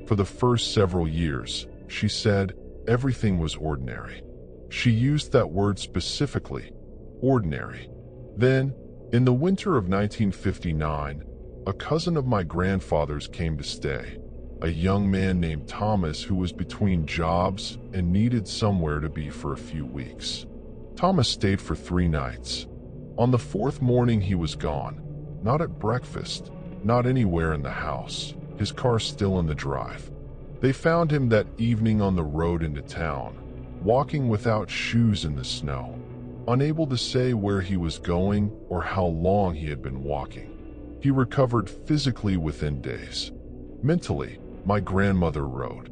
For the first several years, she said, everything was ordinary. She used that word specifically, ordinary. Then, in the winter of 1959, a cousin of my grandfather's came to stay, a young man named Thomas who was between jobs and needed somewhere to be for a few weeks. Thomas stayed for 3 nights. On the 4th morning he was gone, not at breakfast, not anywhere in the house, his car still in the drive. They found him that evening on the road into town, walking without shoes in the snow, unable to say where he was going or how long he had been walking. He recovered physically within days. Mentally, my grandmother wrote,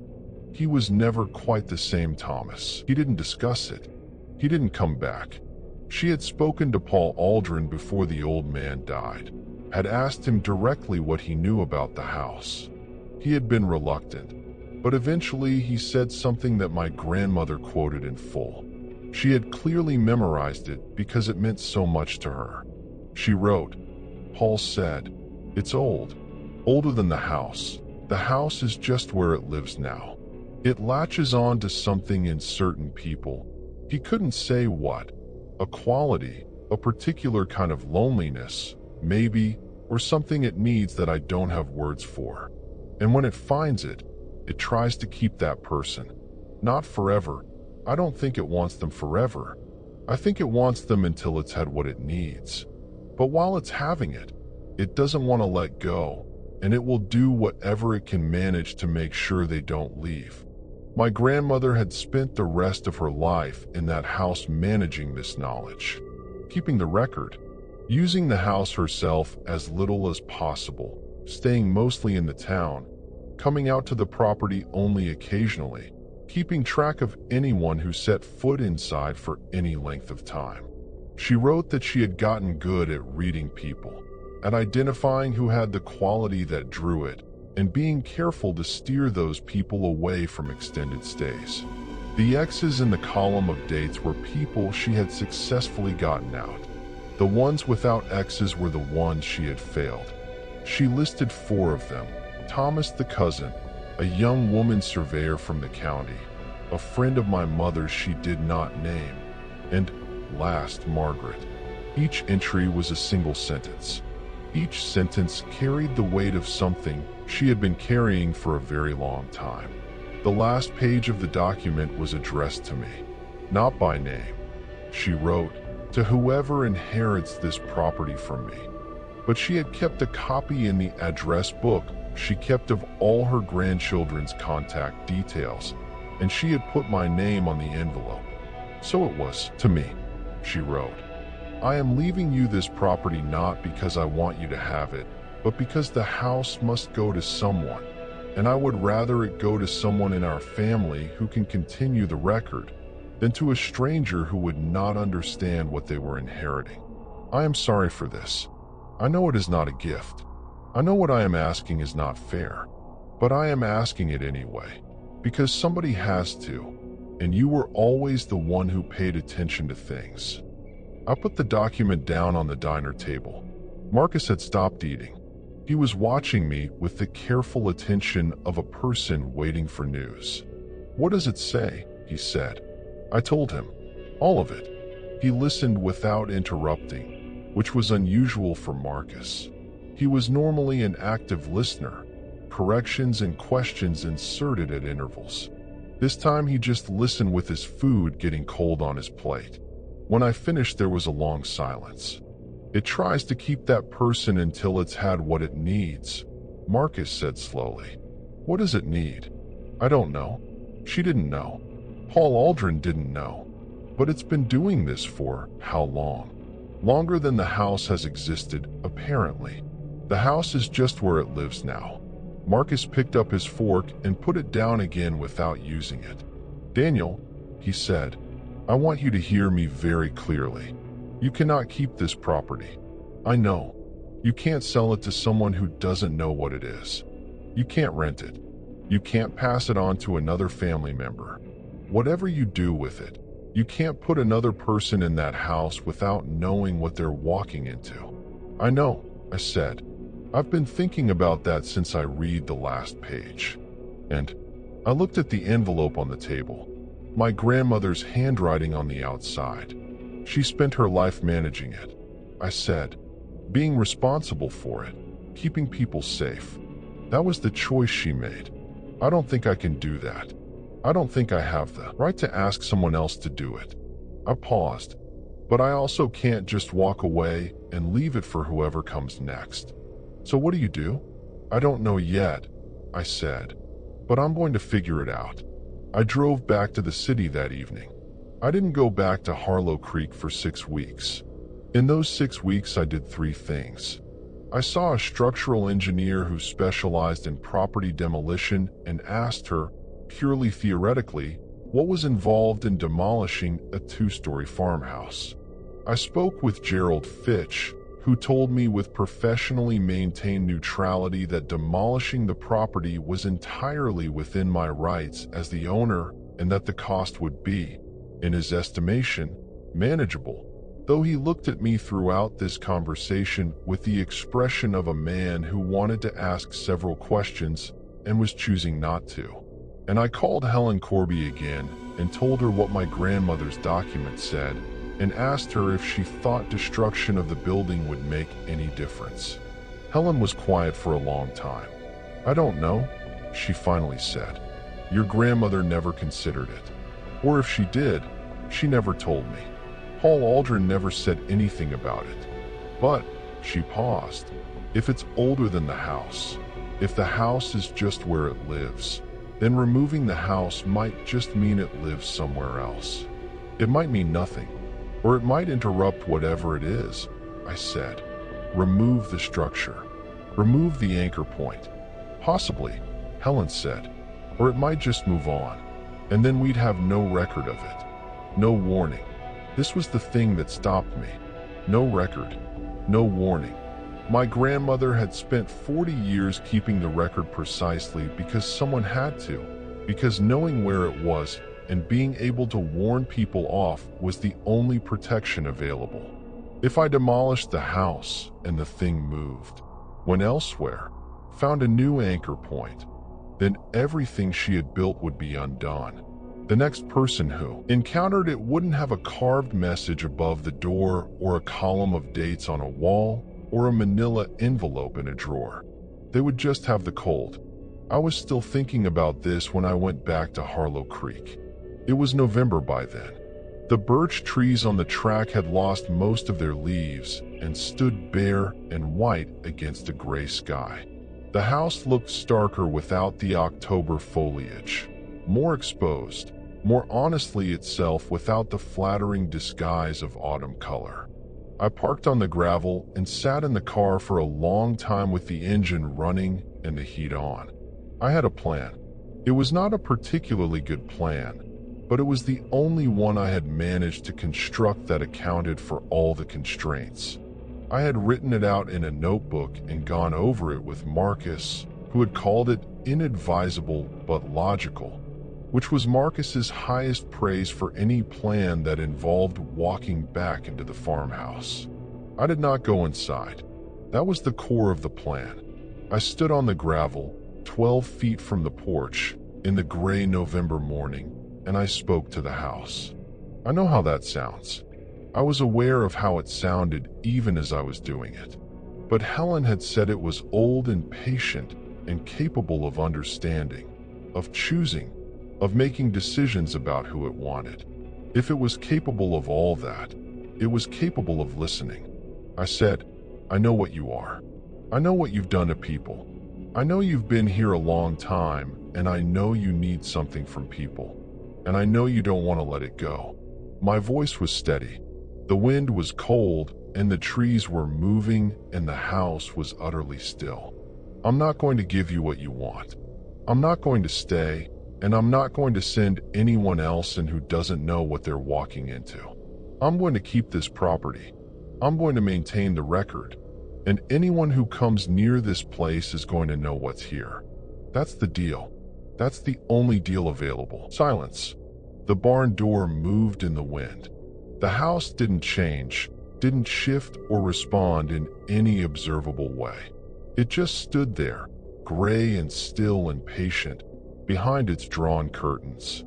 he was never quite the same Thomas. He didn't discuss it. He didn't come back. She had spoken to Paul Aldrin before the old man died, had asked him directly what he knew about the house. He had been reluctant, but eventually he said something that my grandmother quoted in full. She had clearly memorized it because it meant so much to her. She wrote, Paul said, it's old, older than the house. The house is just where it lives now. It latches on to something in certain people. He couldn't say what. A quality, a particular kind of loneliness, maybe, or something it needs that I don't have words for. And when it finds it, it tries to keep that person. Not forever. I don't think it wants them forever. I think it wants them until it's had what it needs. But while it's having it, it doesn't want to let go, and it will do whatever it can manage to make sure they don't leave. My grandmother had spent the rest of her life in that house managing this knowledge, keeping the record, using the house herself as little as possible, staying mostly in the town, coming out to the property only occasionally, keeping track of anyone who set foot inside for any length of time. She wrote that she had gotten good at reading people, at identifying who had the quality that drew it, and being careful to steer those people away from extended stays. The X's in the column of dates were people she had successfully gotten out. The ones without X's were the ones she had failed. She listed 4 of them: Thomas the cousin, a young woman surveyor from the county, a friend of my mother's she did not name, and last, Margaret. Each entry was a single sentence. Each sentence carried the weight of something she had been carrying for a very long time. The last page of the document was addressed to me, not by name. She wrote, to whoever inherits this property from me. But she had kept a copy in the address book she kept of all her grandchildren's contact details, and she had put my name on the envelope. So it was, to me, she wrote, I am leaving you this property not because I want you to have it, but because the house must go to someone, and I would rather it go to someone in our family who can continue the record than to a stranger who would not understand what they were inheriting. I am sorry for this. I know it is not a gift. I know what I am asking is not fair, but I am asking it anyway, because somebody has to, and you were always the one who paid attention to things. I put the document down on the diner table. Marcus had stopped eating. He was watching me with the careful attention of a person waiting for news. "What does it say?" he said. I told him. All of it. He listened without interrupting, which was unusual for Marcus. He was normally an active listener, corrections and questions inserted at intervals. This time he just listened with his food getting cold on his plate. When I finished, there was a long silence. "It tries to keep that person until it's had what it needs," Marcus said slowly. "What does it need?" "I don't know." She didn't know. Paul Aldrin didn't know. But it's been doing this for how long? Longer than the house has existed, apparently. The house is just where it lives now. Marcus picked up his fork and put it down again without using it. "Daniel," he said, "I want you to hear me very clearly. You cannot keep this property. I know. You can't sell it to someone who doesn't know what it is. You can't rent it. You can't pass it on to another family member. Whatever you do with it, you can't put another person in that house without knowing what they're walking into." "I know," I said. "I've been thinking about that since I read the last page." And I looked at the envelope on the table. My grandmother's handwriting on the outside. She spent her life managing it, I said, being responsible for it, keeping people safe. That was the choice she made. I don't think I can do that. I don't think I have the right to ask someone else to do it. I paused, but I also can't just walk away and leave it for whoever comes next. "So what do you do?" "I don't know yet," I said, "but I'm going to figure it out." I drove back to the city that evening. I didn't go back to Harlow Creek for 6 weeks. In those 6 weeks, I did 3 things. I saw a structural engineer who specialized in property demolition and asked her, purely theoretically, what was involved in demolishing a 2-story farmhouse. I spoke with Gerald Fitch, who told me with professionally maintained neutrality that demolishing the property was entirely within my rights as the owner and that the cost would be, in his estimation, manageable, though he looked at me throughout this conversation with the expression of a man who wanted to ask several questions and was choosing not to. And I called Helen Corby again and told her what my grandmother's document said and asked her if she thought destruction of the building would make any difference. Helen was quiet for a long time. "I don't know," she finally said. "Your grandmother never considered it. Or if she did, she never told me. Paul Aldrin never said anything about it. But," she paused, "if it's older than the house, if the house is just where it lives, then removing the house might just mean it lives somewhere else. It might mean nothing, or it might interrupt whatever it is," I said. "Remove the structure. Remove the anchor point." "Possibly," Helen said, "or it might just move on, and then we'd have no record of it. No warning." This was the thing that stopped me. No record. No warning. My grandmother had spent 40 years keeping the record precisely because someone had to, because knowing where it was and being able to warn people off was the only protection available. If I demolished the house and the thing moved, went elsewhere, found a new anchor point, then everything she had built would be undone. The next person who encountered it wouldn't have a carved message above the door or a column of dates on a wall or a manila envelope in a drawer. They would just have the cold. I was still thinking about this when I went back to Harlow Creek. It was November by then. The birch trees on the track had lost most of their leaves and stood bare and white against a gray sky. The house looked starker without the October foliage, more exposed, more honestly itself without the flattering disguise of autumn color. I parked on the gravel and sat in the car for a long time with the engine running and the heat on. I had a plan. It was not a particularly good plan, but it was the only one I had managed to construct that accounted for all the constraints. I had written it out in a notebook and gone over it with Marcus, who had called it inadvisable but logical, which was Marcus's highest praise for any plan that involved walking back into the farmhouse. I did not go inside. That was the core of the plan. I stood on the gravel, 12 feet from the porch, in the gray November morning, and I spoke to the house. I know how that sounds. I was aware of how it sounded even as I was doing it. But Helen had said it was old and patient and capable of understanding, of choosing, of making decisions about who it wanted. If it was capable of all that, it was capable of listening. I said, I know what you are. I know what you've done to people. I know you've been here a long time, and I know you need something from people. And I know you don't want to let it go. My voice was steady. The wind was cold, and the trees were moving, and the house was utterly still. I'm not going to give you what you want. I'm not going to stay, and I'm not going to send anyone else in who doesn't know what they're walking into. I'm going to keep this property. I'm going to maintain the record, and anyone who comes near this place is going to know what's here. That's the deal. That's the only deal available. Silence. The barn door moved in the wind. The house didn't change, didn't shift or respond in any observable way. It just stood there, gray and still and patient, behind its drawn curtains.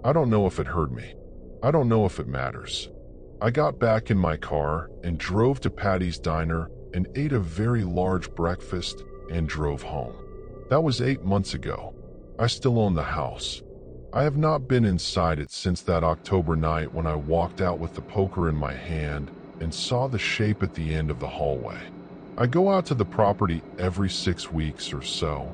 I don't know if it heard me. I don't know if it matters. I got back in my car and drove to Patty's Diner and ate a very large breakfast and drove home. That was 8 months ago. I still own the house. I have not been inside it since that October night when I walked out with the poker in my hand and saw the shape at the end of the hallway. I go out to the property every 6 weeks or so.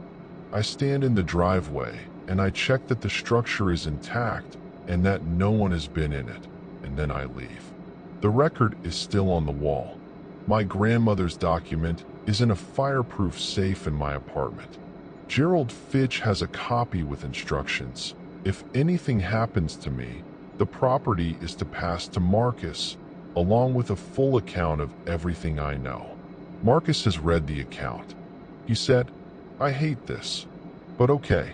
I stand in the driveway and I check that the structure is intact and that no one has been in it, and then I leave. The record is still on the wall. My grandmother's document is in a fireproof safe in my apartment. Gerald Fitch has a copy with instructions. If anything happens to me, the property is to pass to Marcus, along with a full account of everything I know. Marcus has read the account. He said, I hate this, but okay.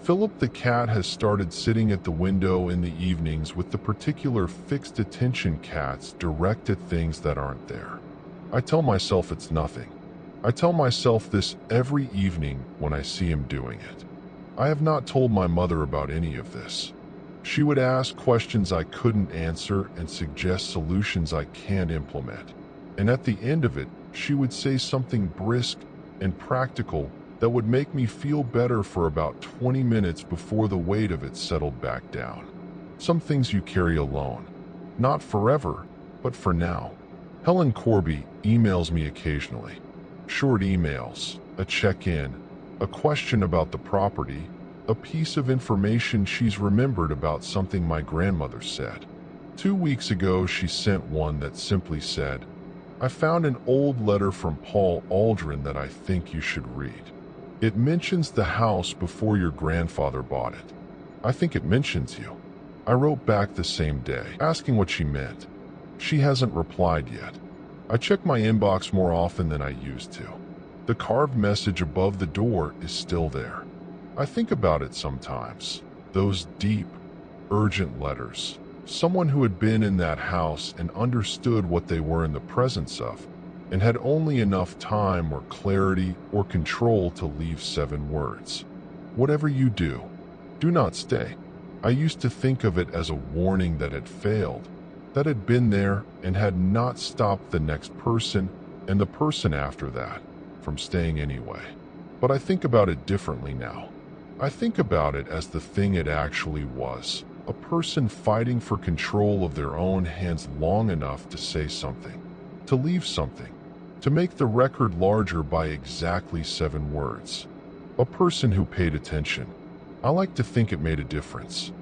Philip the cat has started sitting at the window in the evenings with the particular fixed attention cats direct at things that aren't there. I tell myself it's nothing. I tell myself this every evening when I see him doing it. I have not told my mother about any of this. She would ask questions I couldn't answer and suggest solutions I can't implement. And at the end of it, she would say something brisk and practical that would make me feel better for about 20 minutes before the weight of it settled back down. Some things you carry alone. Not forever, but for now. Helen Corby emails me occasionally. Short emails, a check-in, a question about the property, a piece of information she's remembered about something my grandmother said. 2 weeks ago, she sent one that simply said, I found an old letter from Paul Aldrin that I think you should read. It mentions the house before your grandfather bought it. I think it mentions you. I wrote back the same day, asking what she meant. She hasn't replied yet. I check my inbox more often than I used to. The carved message above the door is still there. I think about it sometimes. Those deep, urgent letters. Someone who had been in that house and understood what they were in the presence of, and had only enough time or clarity or control to leave 7 words. Whatever you do, do not stay. I used to think of it as a warning that had failed, that had been there and had not stopped the next person and the person after that from staying anyway. But I think about it differently now. I think about it as the thing it actually was. A person fighting for control of their own hands long enough to say something, to leave something, to make the record larger by exactly 7 words. A person who paid attention. I like to think it made a difference.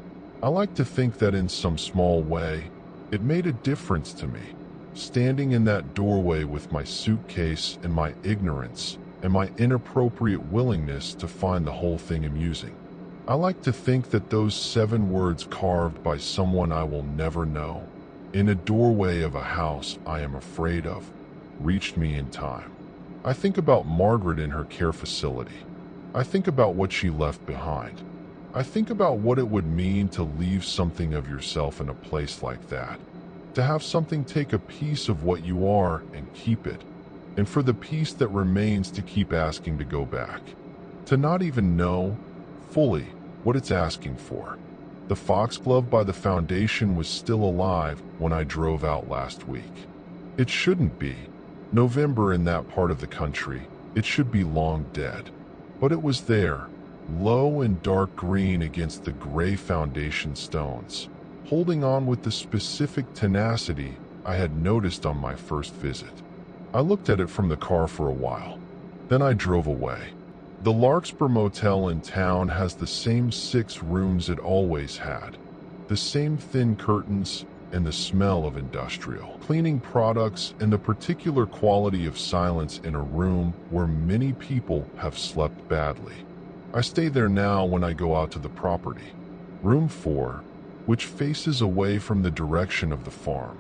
I like to think that in some small way, it made a difference to me, standing in that doorway with my suitcase and my ignorance and my inappropriate willingness to find the whole thing amusing. I like to think that those 7 words carved by someone I will never know, in a doorway of a house I am afraid of, reached me in time. I think about Margaret in her care facility. I think about what she left behind. I think about what it would mean to leave something of yourself in a place like that. To have something take a piece of what you are and keep it. And for the piece that remains to keep asking to go back. To not even know, fully, what it's asking for. The foxglove by the foundation was still alive when I drove out last week. It shouldn't be. November in that part of the country, it should be long dead. But it was there, low and dark green against the gray foundation stones, holding on with the specific tenacity I had noticed on my first visit. I looked at it from the car for a while. Then I drove away. The Larkspur Motel in town has the same 6 rooms it always had. The same thin curtains and the smell of industrial cleaning products and the particular quality of silence in a room where many people have slept badly. I stay there now when I go out to the property. Room 4, which faces away from the direction of the farm.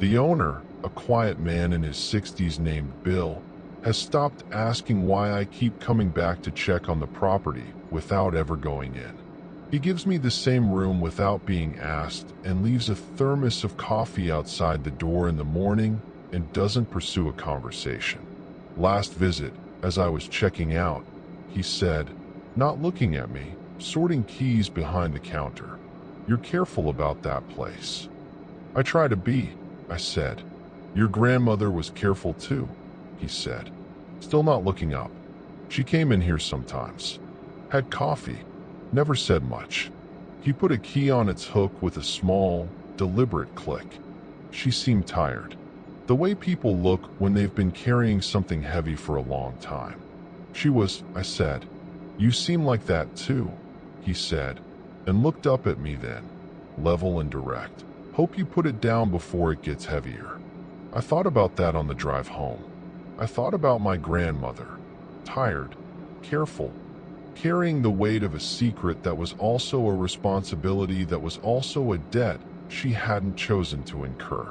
The owner, a quiet man in his 60s named Bill, has stopped asking why I keep coming back to check on the property without ever going in. He gives me the same room without being asked and leaves a thermos of coffee outside the door in the morning and doesn't pursue a conversation. Last visit, as I was checking out, he said, not looking at me, sorting keys behind the counter, "You're careful about that place." "I try to be," I said. "Your grandmother was careful too," he said, still not looking up. "She came in here sometimes. Had coffee. Never said much." He put a key on its hook with a small, deliberate click. She seemed tired. The way people look when they've been carrying something heavy for a long time. "She was," I said. "You seem like that too," he said, and looked up at me then, level and direct. "Hope you put it down before it gets heavier." I thought about that on the drive home. I thought about my grandmother, tired, careful, carrying the weight of a secret that was also a responsibility that was also a debt she hadn't chosen to incur.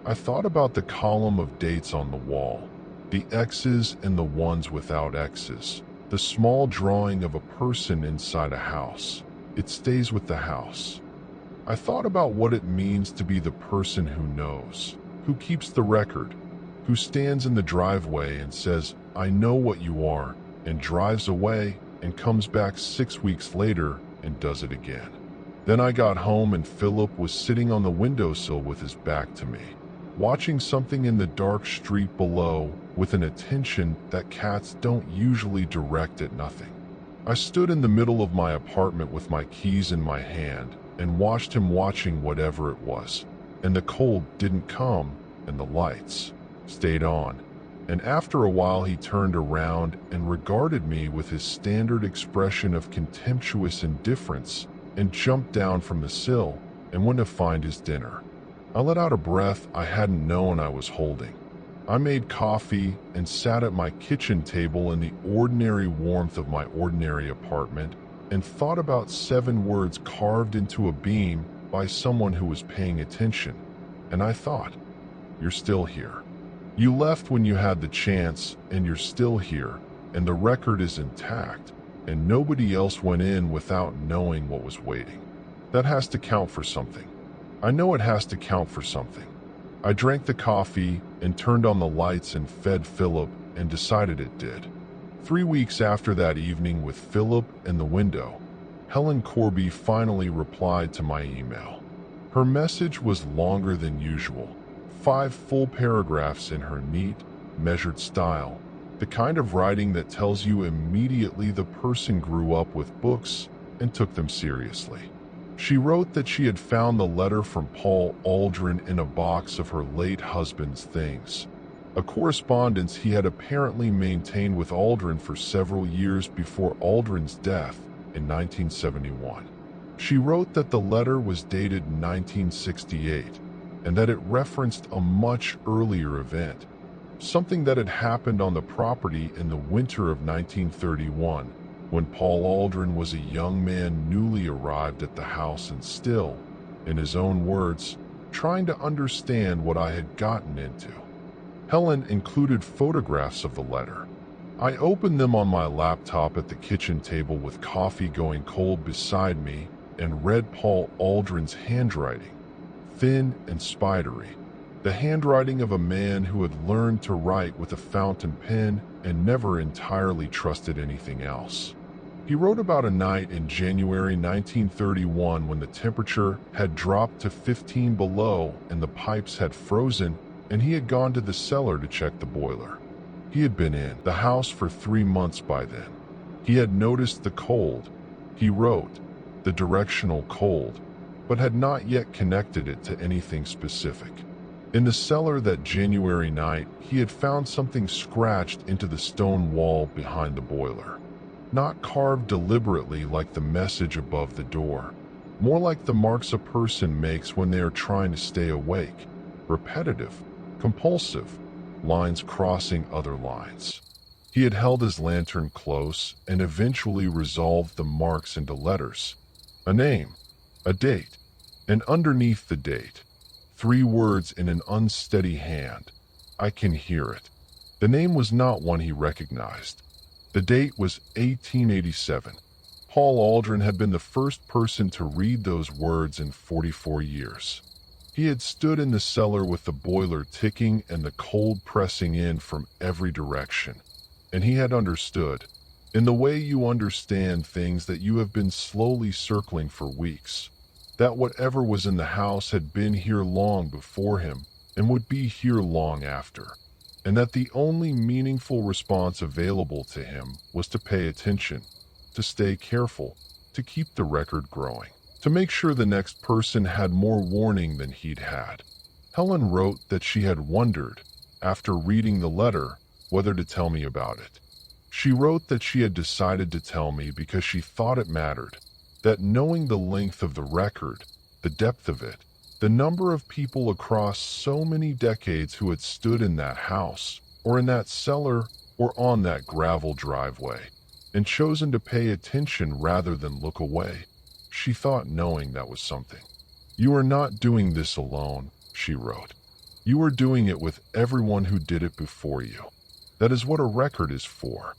I thought about the column of dates on the wall, the X's and the ones without X's, the small drawing of a person inside a house. It stays with the house. I thought about what it means to be the person who knows, who keeps the record, who stands in the driveway and says, "I know what you are," and drives away and comes back 6 weeks later and does it again. Then I got home and Philip was sitting on the windowsill with his back to me, watching something in the dark street below with an attention that cats don't usually direct at nothing. I stood in the middle of my apartment with my keys in my hand and watched him watching whatever it was, and the cold didn't come and the lights stayed on. And after a while he turned around and regarded me with his standard expression of contemptuous indifference and jumped down from the sill and went to find his dinner. I let out a breath I hadn't known I was holding. I made coffee and sat at my kitchen table in the ordinary warmth of my ordinary apartment and thought about 7 words carved into a beam by someone who was paying attention. And I thought, "You're still here. You left when you had the chance, and you're still here, and the record is intact, and nobody else went in without knowing what was waiting. That has to count for something. I know it has to count for something." I drank the coffee and turned on the lights and fed Philip and decided it did. 3 weeks after that evening with Philip in the window, Helen Corby finally replied to my email. Her message was longer than usual. 5 full paragraphs in her neat, measured style, the kind of writing that tells you immediately the person grew up with books and took them seriously. She wrote that she had found the letter from Paul Aldrin in a box of her late husband's things, a correspondence he had apparently maintained with Aldrin for several years before Aldrin's death in 1971. She wrote that the letter was dated 1968, and that it referenced a much earlier event, something that had happened on the property in the winter of 1931, when Paul Aldrin was a young man newly arrived at the house and still, in his own words, trying to understand what I had gotten into. Helen included photographs of the letter. I opened them on my laptop at the kitchen table with coffee going cold beside me and read Paul Aldrin's handwriting, thin and spidery, the handwriting of a man who had learned to write with a fountain pen and never entirely trusted anything else. He wrote about a night in January 1931 when the temperature had dropped to 15 below and the pipes had frozen, and he had gone to the cellar to check the boiler. He had been in the house for 3 months by then. He had noticed the cold. He wrote, the directional cold, but had not yet connected it to anything specific. In the cellar that January night, he had found something scratched into the stone wall behind the boiler. Not carved deliberately like the message above the door, more like the marks a person makes when they are trying to stay awake, repetitive, compulsive, lines crossing other lines. He had held his lantern close and eventually resolved the marks into letters. A name, a date, and underneath the date, 3 words in an unsteady hand. I can hear it. The name was not one he recognized. The date was 1887. Paul Aldrin had been the first person to read those words in 44 years. He had stood in the cellar with the boiler ticking and the cold pressing in from every direction, and he had understood, in the way you understand things that you have been slowly circling for weeks, that whatever was in the house had been here long before him and would be here long after, and that the only meaningful response available to him was to pay attention, to stay careful, to keep the record growing, to make sure the next person had more warning than he'd had. Helen wrote that she had wondered, after reading the letter, whether to tell me about it. She wrote that she had decided to tell me because she thought it mattered, that knowing the length of the record, the depth of it, the number of people across so many decades who had stood in that house, or in that cellar, or on that gravel driveway, and chosen to pay attention rather than look away, she thought knowing that was something. You are not doing this alone, she wrote. You are doing it with everyone who did it before you. That is what a record is for.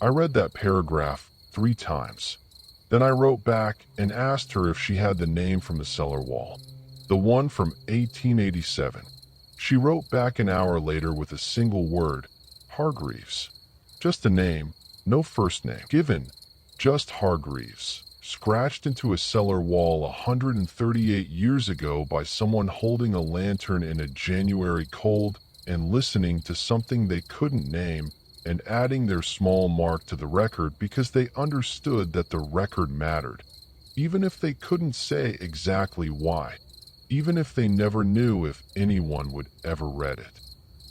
I read that paragraph 3 times. Then I wrote back and asked her if she had the name from the cellar wall, the one from 1887. She wrote back an hour later with a single word, Hargreaves. Just a name, no first name given, just Hargreaves, scratched into a cellar wall 138 years ago by someone holding a lantern in a January cold and listening to something they couldn't name and adding their small mark to the record because they understood that the record mattered, even if they couldn't say exactly why, even if they never knew if anyone would ever read it.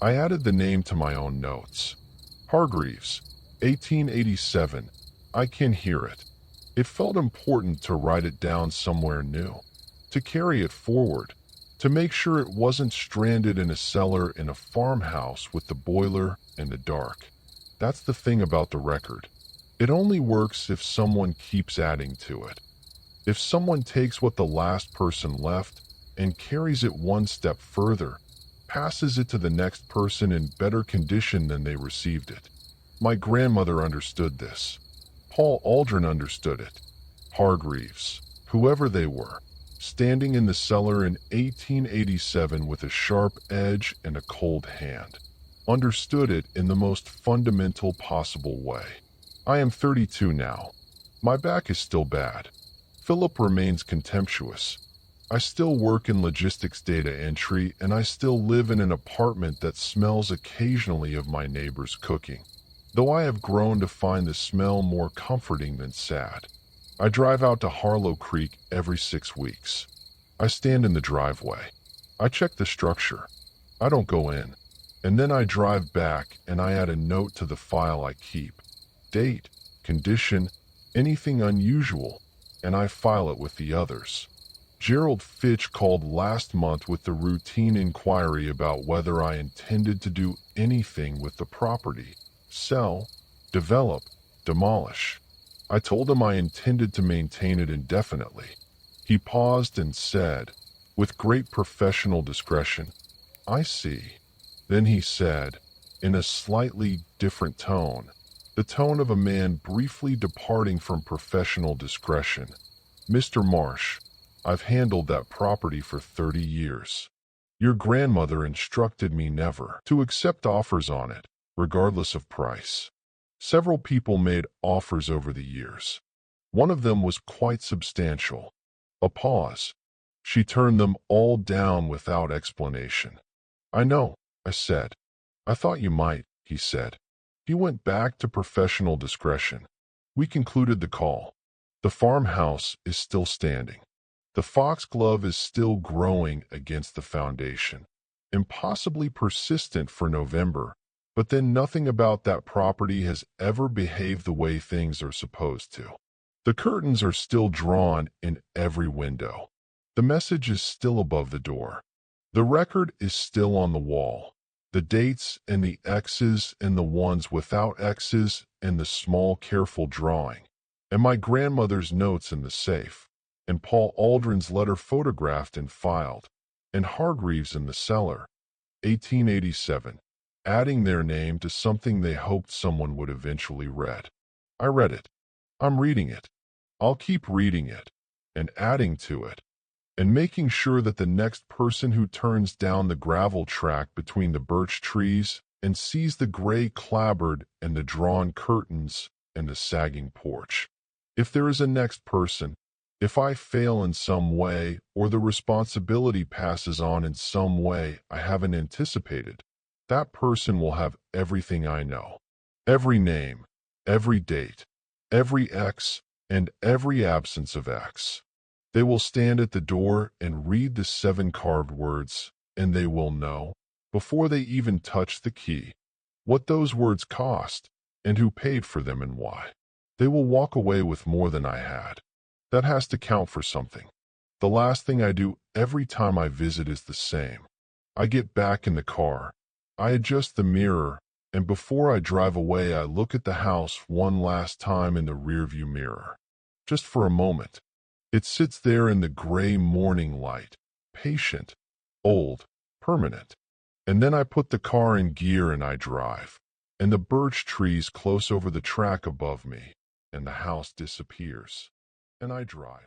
I added the name to my own notes. Hargreaves, 1887. I can hear it. It felt important to write it down somewhere new, to carry it forward, to make sure it wasn't stranded in a cellar in a farmhouse with the boiler and the dark. That's the thing about the record. It only works if someone keeps adding to it. If someone takes what the last person left and carries it one step further, passes it to the next person in better condition than they received it. My grandmother understood this. Paul Aldrin understood it. Hargreaves, whoever they were, standing in the cellar in 1887 with a sharp edge and a cold hand, understood it in the most fundamental possible way. I am 32 now. My back is still bad. Philip remains contemptuous. I still work in logistics data entry, and I still live in an apartment that smells occasionally of my neighbor's cooking, though I have grown to find the smell more comforting than sad. I drive out to Harlow Creek every 6 weeks. I stand in the driveway. I check the structure. I don't go in. And then I drive back and I add a note to the file I keep. Date, condition, anything unusual, and I file it with the others. Gerald Fitch called last month with the routine inquiry about whether I intended to do anything with the property. Sell, develop, demolish. I told him I intended to maintain it indefinitely. He paused and said, with great professional discretion, I see. Then he said, in a slightly different tone, the tone of a man briefly departing from professional discretion, "Mr. Marsh, I've handled that property for 30 years. Your grandmother instructed me never to accept offers on it, regardless of price. Several people made offers over the years. One of them was quite substantial." A pause. "She turned them all down without explanation." "I know," I said. "I thought you might," he said. He went back to professional discretion. We concluded the call. The farmhouse is still standing. The foxglove is still growing against the foundation. Impossibly persistent for November, but then nothing about that property has ever behaved the way things are supposed to. The curtains are still drawn in every window. The message is still above the door. The record is still on the wall. The dates and the X's and the ones without X's and the small careful drawing. And my grandmother's notes in the safe. And Paul Aldrin's letter photographed and filed. And Hargreaves in the cellar. 1887. Adding their name to something they hoped someone would eventually read. I read it. I'm reading it. I'll keep reading it. And adding to it. And making sure that the next person who turns down the gravel track between the birch trees and sees the gray clapboard and the drawn curtains and the sagging porch. If there is a next person, if I fail in some way or the responsibility passes on in some way I haven't anticipated, that person will have everything I know. Every name, every date, every X, and every absence of X. They will stand at the door and read the 7 carved words, and they will know, before they even touch the key, what those words cost, and who paid for them and why. They will walk away with more than I had. That has to count for something. The last thing I do every time I visit is the same. I get back in the car. I adjust the mirror, and before I drive away I look at the house one last time in the rearview mirror. Just for a moment. It sits there in the gray morning light, patient, old, permanent. And then I put the car in gear and I drive. And the birch trees close over the track above me, and the house disappears. And I drive.